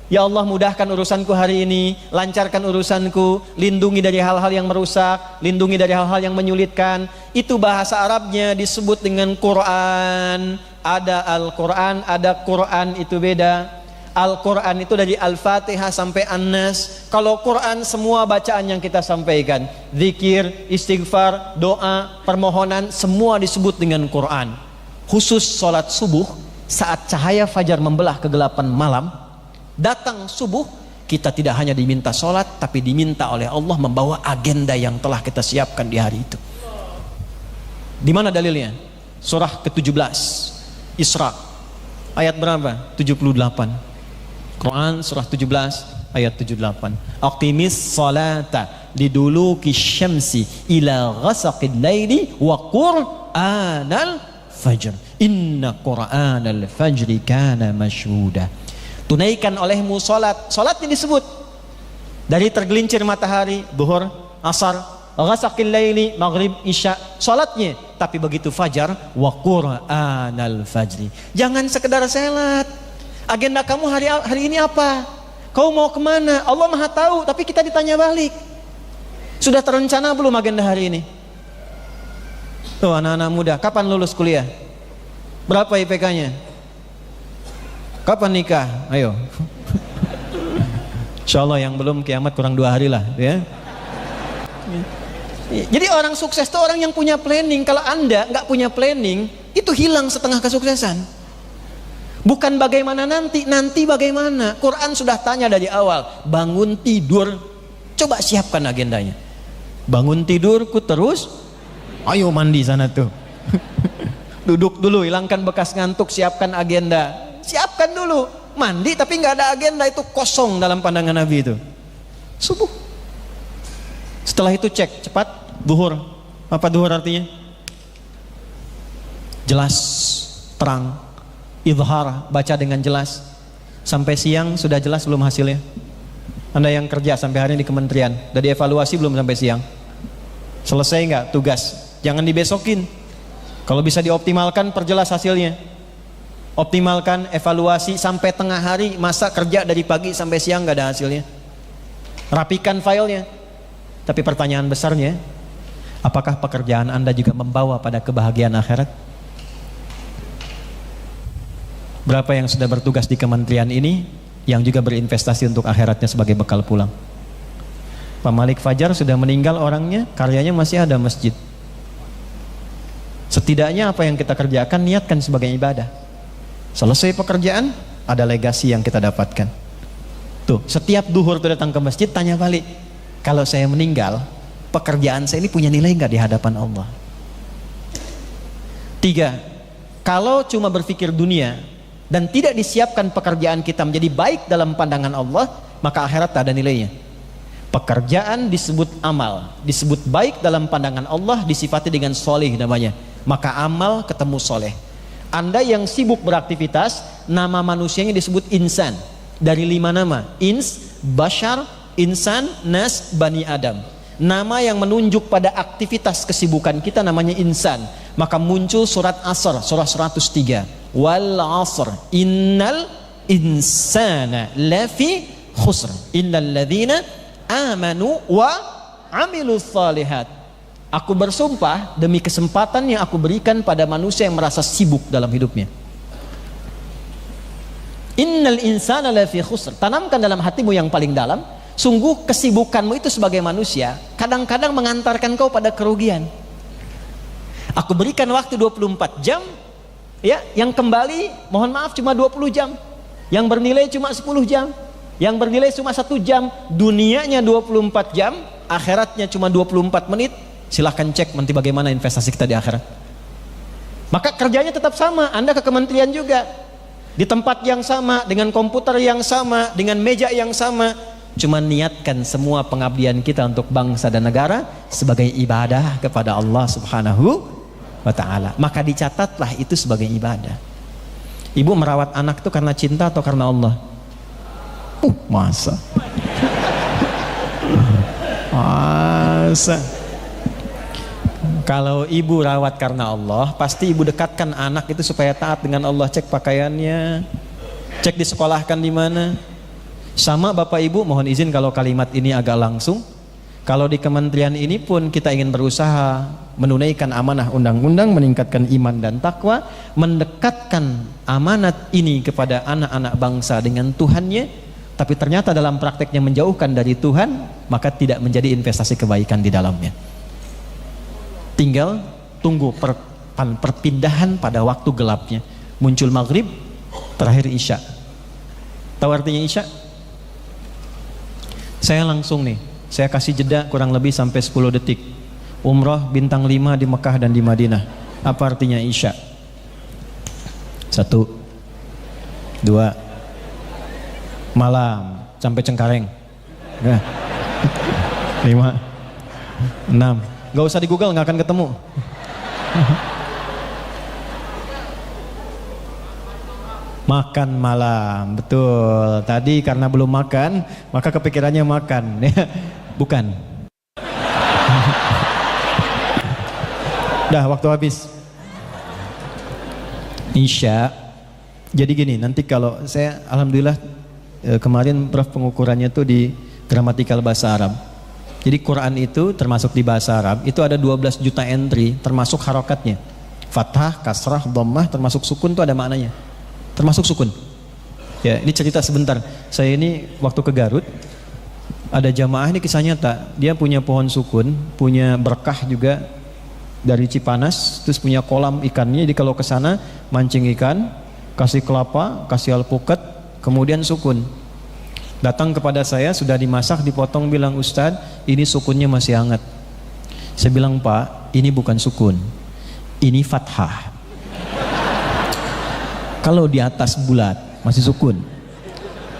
Ya Allah, mudahkan urusanku hari ini, lancarkan urusanku, lindungi dari hal-hal yang merusak, lindungi dari hal-hal yang menyulitkan. Itu bahasa Arabnya disebut dengan Quran. Ada Al-Quran, ada Quran, itu beda. Al-Quran itu dari Al-Fatihah sampai An-Nas. Kalau Quran semua bacaan yang kita sampaikan, zikir, istighfar, doa, permohonan, semua disebut dengan Quran. Khusus sholat subuh, saat cahaya fajar membelah kegelapan malam, datang subuh, kita tidak hanya diminta sholat, tapi diminta oleh Allah membawa agenda yang telah kita siapkan di hari itu. Di mana dalilnya? Surah ke-17 Isra, ayat berapa? 78. Quran surah 17 ayat 78. Aqimis salata liduluki syamsi ila ghasaqil laili wa qur'anal fajr. Inna qur'anal fajri kana mashhuda. Tunaikan olehmu salat. Salatnya disebut dari tergelincir matahari, zuhur, asar, ghasaqil laili, maghrib, isya. Salatnya, tapi begitu fajar, wa qur'anal fajri. Jangan sekedar salat. Agenda kamu hari ini apa? Kau mau kemana? Allah Maha tahu, tapi kita ditanya balik. Sudah terencana belum agenda hari ini? Tuh anak-anak muda, kapan lulus kuliah? Berapa IPK-nya? Kapan nikah? Ayo. Insya Allah yang belum kiamat kurang 2 hari lah, ya. Jadi orang sukses itu orang yang punya planning. Kalau Anda nggak punya planning, itu hilang setengah kesuksesan. Bukan bagaimana nanti bagaimana. Quran sudah tanya dari awal. Bangun tidur, coba siapkan agendanya. Bangun tidurku terus, ayo mandi sana tuh. Duduk dulu, hilangkan bekas ngantuk, siapkan agenda. Siapkan dulu, mandi tapi nggak ada agenda, itu kosong dalam pandangan Nabi itu. Subuh. Setelah itu cek cepat, duhur. Apa duhur artinya? Jelas, terang. Izhar, baca dengan jelas. Sampai siang sudah jelas belum hasilnya? Anda yang kerja sampai hari ini di kementerian, udah dievaluasi belum sampai siang? Selesai nggak tugas? Jangan dibesokin. Kalau bisa dioptimalkan, perjelas hasilnya. Optimalkan, evaluasi sampai tengah hari. Masa kerja dari pagi sampai siang nggak ada hasilnya? Rapikan filenya. Tapi pertanyaan besarnya, apakah pekerjaan Anda juga membawa pada kebahagiaan akhirat? Berapa yang sudah bertugas di kementerian ini yang juga berinvestasi untuk akhiratnya sebagai bekal pulang? Pak Malik Fajar sudah meninggal orangnya, karyanya masih ada masjid. Setidaknya apa yang kita kerjakan niatkan sebagai ibadah. Selesai pekerjaan, ada legasi yang kita dapatkan. Tuh, setiap duhur tuh datang ke masjid tanya balik, kalau saya meninggal, pekerjaan saya ini punya nilai nggak di hadapan Allah? 3, kalau cuma berpikir dunia dan tidak disiapkan pekerjaan kita menjadi baik dalam pandangan Allah, maka akhirat tak ada nilainya. Pekerjaan disebut amal, disebut baik dalam pandangan Allah, disifati dengan soleh namanya, maka amal ketemu soleh. Anda yang sibuk beraktivitas, nama manusianya disebut insan, dari 5 nama, ins, bashar, insan, nas, bani adam. Nama yang menunjuk pada aktivitas kesibukan kita namanya insan. Maka muncul surat Asr, surah 103, wal asr innal insana lafi khusr illal ladzina amanu wa amilus salihat. Aku bersumpah demi kesempatan yang aku berikan pada manusia yang merasa sibuk dalam hidupnya. Innal insana lafi khusr. Tanamkan dalam hatimu yang paling dalam, sungguh kesibukanmu itu sebagai manusia kadang-kadang mengantarkan kau pada kerugian. Aku berikan waktu 24 jam, ya, yang kembali mohon maaf cuma 20 jam, yang bernilai cuma 10 jam, yang bernilai cuma 1 jam. Dunianya 24 jam, akhiratnya cuma 24 menit. Silahkan cek nanti bagaimana investasi kita di akhirat. Maka kerjanya tetap sama, Anda ke kementerian juga, di tempat yang sama, dengan komputer yang sama, dengan meja yang sama. Cuma niatkan semua pengabdian kita untuk bangsa dan negara sebagai ibadah kepada Allah Subhanahu wa ta'ala. Maka dicatatlah itu sebagai ibadah. Ibu merawat anak itu karena cinta atau karena Allah? Masa? Kalau ibu rawat karena Allah, pasti ibu dekatkan anak itu supaya taat dengan Allah. Cek pakaiannya, cek disekolahkan di mana. Sama bapak ibu, mohon izin kalau kalimat ini agak langsung. Kalau di kementerian ini pun kita ingin berusaha menunaikan amanah undang-undang, meningkatkan iman dan takwa, mendekatkan amanat ini kepada anak-anak bangsa dengan Tuhannya, tapi ternyata dalam prakteknya menjauhkan dari Tuhan, maka tidak menjadi investasi kebaikan di dalamnya. Tinggal tunggu perpindahan pada waktu gelapnya. Muncul maghrib, terakhir isya. Tahu artinya isya? Saya langsung nih, saya kasih jeda kurang lebih sampai 10 detik. Umrah bintang 5 di Mekah dan di Madinah. Apa artinya isya? 1, 2, malam sampai Cengkareng. 5, 6. Gak usah di Google, gak akan ketemu. Makan malam, betul. Tadi karena belum makan, maka kepikirannya makan. Bukan. Dah, waktu habis. Isya. Jadi gini, nanti kalau saya alhamdulillah kemarin Prof pengukurannya tuh di gramatikal bahasa Arab. Jadi Quran itu termasuk di bahasa Arab itu ada 12 juta entry termasuk harokatnya. Fathah, kasrah, dhammah termasuk sukun tuh ada maknanya. Termasuk sukun. Ya, ini cerita sebentar. Saya ini waktu ke Garut ada jamaah, ini kisah nyata. Dia punya pohon sukun, punya berkah juga dari Cipanas, terus punya kolam ikannya. Jadi kalau ke sana mancing ikan, kasih kelapa, kasih alpukat, kemudian sukun. Datang kepada saya, sudah dimasak, dipotong, bilang, Ustadz, ini sukunnya masih hangat. Saya bilang, Pak, ini bukan sukun, ini fathah. Kalau di atas bulat, masih sukun.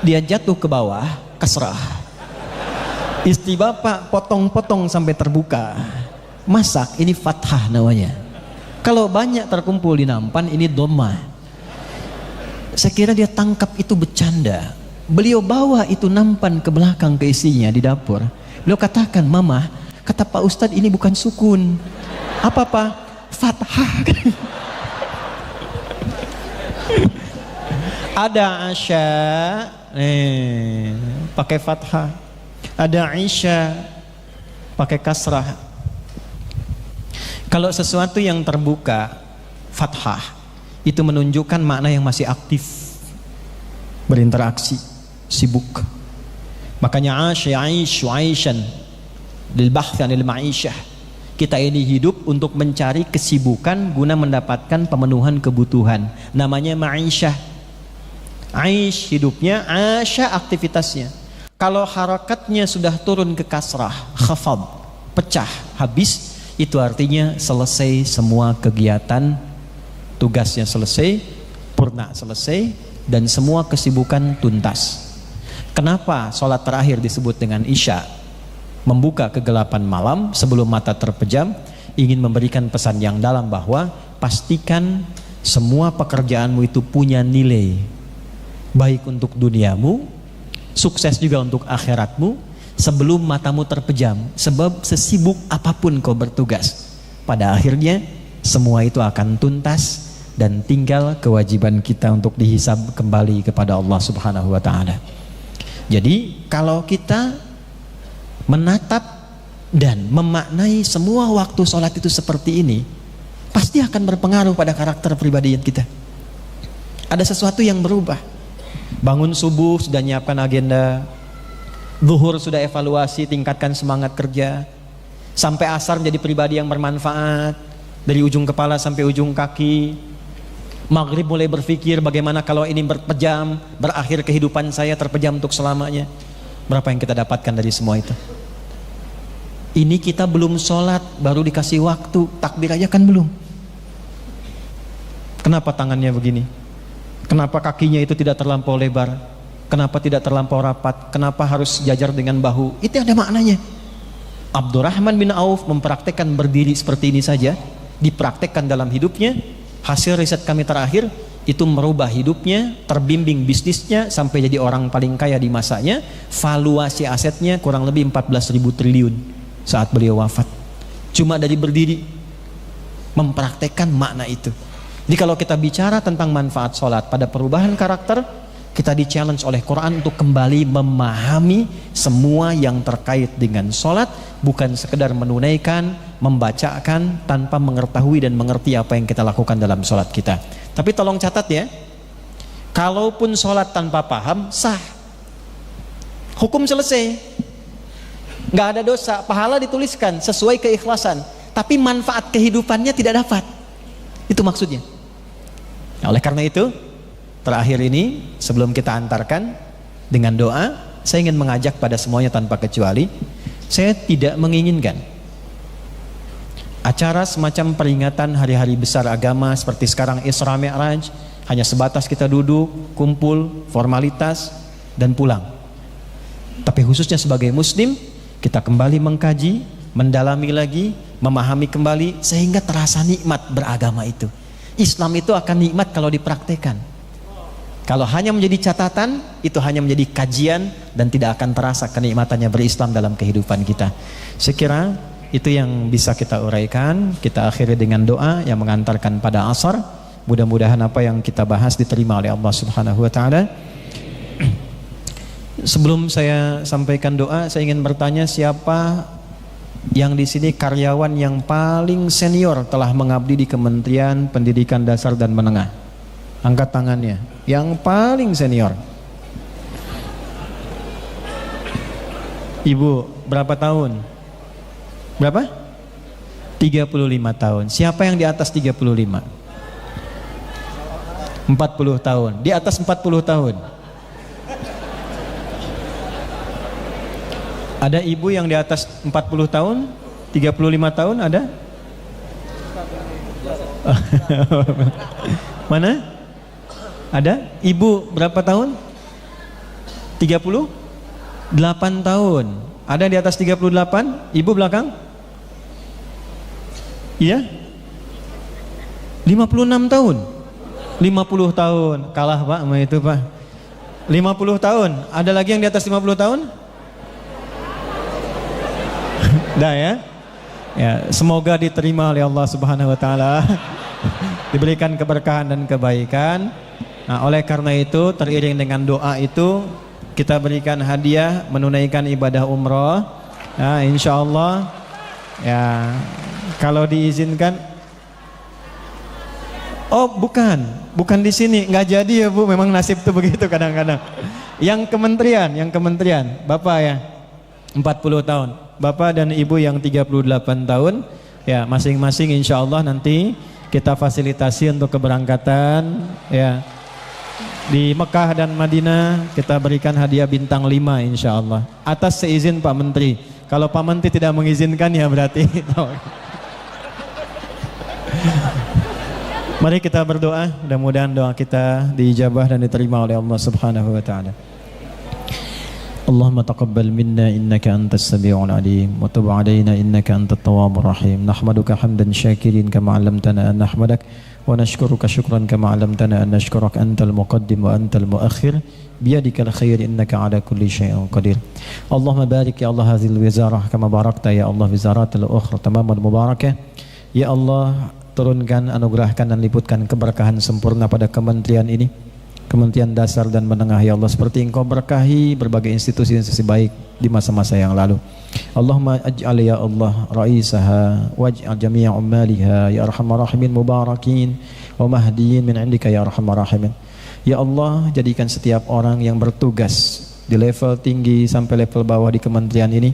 Dia jatuh ke bawah, kasrah. Istri Bapak potong-potong sampai terbuka. Masak, ini fathah namanya. Kalau banyak terkumpul di nampan, ini dhammah. Saya kira dia tangkap itu bercanda. Beliau bawa itu nampan ke belakang ke isinya di dapur. Beliau katakan, Mama, kata Pak Ustadz ini bukan sukun. Apa Pak? Fathah. Ada asya, pakai fathah. Ada isya, pakai kasrah. Kalau sesuatu yang terbuka, fathah, itu menunjukkan makna yang masih aktif, berinteraksi, sibuk. Makanya aishan lil bahth anil ma'isyah. Kita ini hidup untuk mencari kesibukan guna mendapatkan pemenuhan kebutuhan. Namanya ma'isyah. Aish hidupnya, asya aktivitasnya. Kalau harakatnya sudah turun ke kasrah, khafad, pecah, habis, itu artinya selesai semua kegiatan, tugasnya selesai, purna selesai, dan semua kesibukan tuntas. Kenapa sholat terakhir disebut dengan isya? Membuka kegelapan malam sebelum mata terpejam, ingin memberikan pesan yang dalam bahwa pastikan semua pekerjaanmu itu punya nilai, baik untuk duniamu, sukses juga untuk akhiratmu, sebelum matamu terpejam. Sebab sesibuk apapun kau bertugas, pada akhirnya semua itu akan tuntas dan tinggal kewajiban kita untuk dihisab kembali kepada Allah Subhanahu wa taala. Jadi kalau kita menatap dan memaknai semua waktu sholat itu seperti ini, pasti akan berpengaruh pada karakter pribadi kita. Ada sesuatu yang berubah. Bangun subuh sudah nyiapkan agenda, zuhur sudah evaluasi, tingkatkan semangat kerja, sampai asar menjadi pribadi yang bermanfaat, dari ujung kepala sampai ujung kaki. Maghrib mulai berpikir bagaimana kalau ini berpejam, berakhir kehidupan saya terpejam untuk selamanya. Berapa yang kita dapatkan dari semua itu? Ini kita belum sholat, baru dikasih waktu, takbir aja kan belum. Kenapa tangannya begini? Kenapa kakinya itu tidak terlampau lebar? Kenapa tidak terlampau rapat? Kenapa harus jajar dengan bahu? Itu ada maknanya. Abdurrahman bin Auf mempraktekkan berdiri seperti ini saja, dipraktekkan dalam hidupnya. Hasil riset kami terakhir itu merubah hidupnya, terbimbing bisnisnya sampai jadi orang paling kaya di masanya. Valuasi asetnya kurang lebih 14.000 triliun saat beliau wafat. Cuma dari berdiri, mempraktekkan makna itu. Jadi kalau kita bicara tentang manfaat sholat pada perubahan karakter, kita di-challenge oleh Quran untuk kembali memahami semua yang terkait dengan sholat, bukan sekedar menunaikan, membacakan tanpa mengetahui dan mengerti apa yang kita lakukan dalam sholat kita. Tapi tolong catat ya, kalaupun sholat tanpa paham, sah, hukum selesai, nggak ada dosa, pahala dituliskan sesuai keikhlasan, tapi manfaat kehidupannya tidak dapat. Itu maksudnya. Nah, oleh karena itu, terakhir ini sebelum kita antarkan dengan doa, saya ingin mengajak pada semuanya tanpa kecuali, saya tidak menginginkan acara semacam peringatan hari-hari besar agama seperti sekarang Isra Mi'raj hanya sebatas kita duduk, kumpul, formalitas dan pulang. Tapi khususnya sebagai muslim, kita kembali mengkaji, mendalami lagi, memahami kembali sehingga terasa nikmat beragama itu. Islam itu akan nikmat kalau dipraktekkan. Kalau hanya menjadi catatan, itu hanya menjadi kajian dan tidak akan terasa kenikmatannya berislam dalam kehidupan kita. Saya kira itu yang bisa kita uraikan. Kita akhiri dengan doa yang mengantarkan pada asar. Mudah-mudahan apa yang kita bahas diterima oleh Allah Subhanahu wa taala. Sebelum saya sampaikan doa, saya ingin bertanya, siapa yang di sini karyawan yang paling senior telah mengabdi di Kementerian Pendidikan Dasar dan Menengah? Angkat tangannya. Yang paling senior. Ibu, berapa tahun? Berapa? 35 tahun. Siapa yang di atas 35? 40 tahun. Di atas 40 tahun. Ada ibu yang di atas 40 tahun? 35 tahun ada? Mana? Ada? Ibu berapa tahun? 38 tahun. Ada di atas 38? Ibu belakang? Iya? 56 tahun. 50 tahun. Kalah Pak sama itu Pak. 50 tahun. Ada lagi yang di atas 50 tahun? Dah ya? Ya, semoga diterima oleh Allah Subhanahu wa taala. Diberikan keberkahan dan kebaikan. Nah, oleh karena itu, teriring dengan doa itu, kita berikan hadiah menunaikan ibadah umroh Nah, insya Allah ya kalau diizinkan. Oh bukan di sini, nggak jadi ya Bu. Memang nasib tuh begitu kadang-kadang. Yang kementerian, Bapak ya 40 tahun, Bapak dan Ibu yang 38 tahun, ya masing-masing insya Allah nanti kita fasilitasi untuk keberangkatan ya. Di Mekah dan Madinah kita berikan hadiah bintang 5 insya Allah atas seizin Pak Menteri. Kalau Pak Menteri tidak mengizinkan ya berarti mari kita berdoa, mudah-mudahan doa kita diijabah dan diterima oleh Allah Subhanahu wa taala. Allahumma taqabbal minna innaka antas samiul alim wa tub alaina innaka antat tawwabur rahim. Nahmaduka hamdan syakirin kama 'allamtana an nahmadak wa nashkuruka syukran kama 'allamtana an nashkurak antal muqaddim wa antal muakhir biyadikal khair innaka 'ala kulli syai'in qadir. Allahumma barik ya Allah hadhil wizarah kama barakta ya Allah wizaratil ukhra tamaman mubarakah. Ya Allah, turunkan, anugerahkan dan liputkan keberkahan sempurna pada kementerian ini, Kementerian Dasar dan Menengah ya Allah, seperti Engkau berkahi berbagai institusi-institusi baik di masa-masa yang lalu. Allahumma aj'al ya Allah ra'isaha waj'al jami'a ummaliha ya arhamar rahimin mubarakin wa mahdiyin min indika ya arhamar rahimin. Ya Allah, jadikan setiap orang yang bertugas di level tinggi sampai level bawah di kementerian ini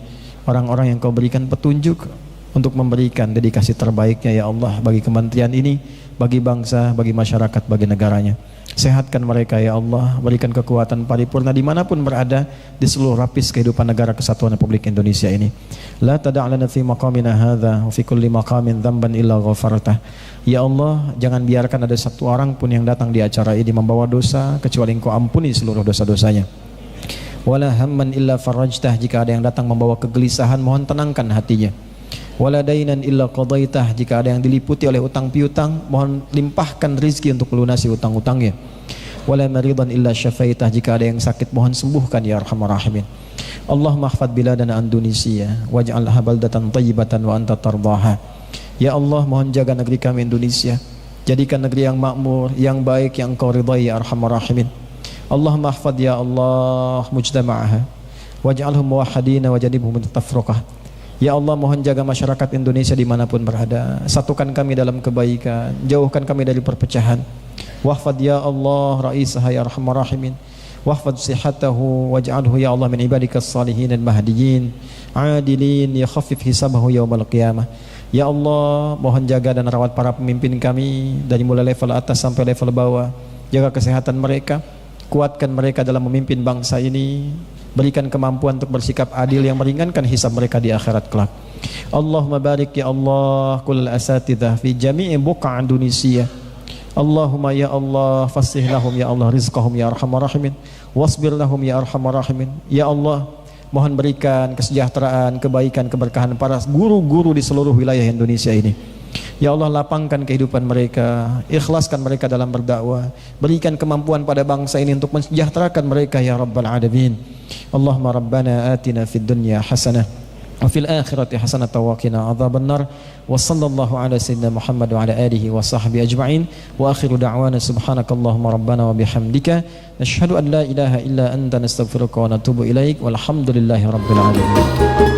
orang-orang yang Kau berikan petunjuk untuk memberikan dedikasi terbaiknya ya Allah bagi kementerian ini, bagi bangsa, bagi masyarakat, bagi negaranya. Sehatkan mereka ya Allah, berikan kekuatan paripurna dimanapun berada di seluruh lapis kehidupan negara kesatuan Republik Indonesia ini. La tada'lana fi maqamina hadha wa fi kulli maqamin dhanban illa ghafartah. Ya Allah, jangan biarkan ada satu orang pun yang datang di acara ini membawa dosa kecuali Engkau ampuni seluruh dosa-dosanya. Wala hamman illa farajtah, jika ada yang datang membawa kegelisahan mohon tenangkan hatinya. Wala dainan illa qadaitah, jika ada yang diliputi oleh utang piutang mohon limpahkan rizki untuk melunasi utang-utangnya. Wala maridan illa syafaitah, jika ada yang sakit mohon sembuhkan ya arhamar rahimin. Allahumma ihfadz biladana Indonesia waj'alha baldatan thayyibatan wa anta tardaha. Ya Allah, mohon jaga negeri kami Indonesia, jadikan negeri yang makmur, yang baik, yang Engkau ridai ya arhamar rahimin. Allahumma ihfadz ya Allah mujtama'aha waj'alhum muwahhidina wajadibhum tafruqah. Ya Allah, mohon jaga masyarakat Indonesia dimanapun berada, satukan kami dalam kebaikan, jauhkan kami dari perpecahan. Wahfad ya Allah ra'isaha ya arhamar rahimin, wahfad sihatahu waj'alhu ya Allah min ibadikas salihin dan mahdiyin adilin ya khafif hisabahu yaumal qiyamah. Ya Allah, mohon jaga dan rawat para pemimpin kami dari mulai level atas sampai level bawah, jaga kesehatan mereka, kuatkan mereka dalam memimpin bangsa ini, berikan kemampuan untuk bersikap adil yang meringankan hisab mereka di akhirat kelak. Allahumma barik ya Allah kullal asatidzah fi jami'i buqa' Indonesia. Allahumma ya Allah fasih lahum ya Allah rizqahum ya arhamar rahimin wasbir lahum ya arhamar rahimin. Ya Allah, mohon berikan kesejahteraan, kebaikan, keberkahan para guru-guru di seluruh wilayah Indonesia ini. Ya Allah, lapangkan kehidupan mereka, ikhlaskan mereka dalam berdakwah, berikan kemampuan pada bangsa ini untuk mensejahterakan mereka ya Rabbal Alamin. Allahumma Rabbana atina fid dunya hasanah wa fil akhirati hasanah wa qina adzabannar. Wa sallallahu ala sayyidina Muhammad wa ala alihi wa sahbihi ajma'in. Wa akhiru da'wana subhanakallahumma rabbana wa bihamdika nashhadu an la ilaha illa anta nastaghfiruka wa natubu ilaik walhamdulillahi rabbil alamin.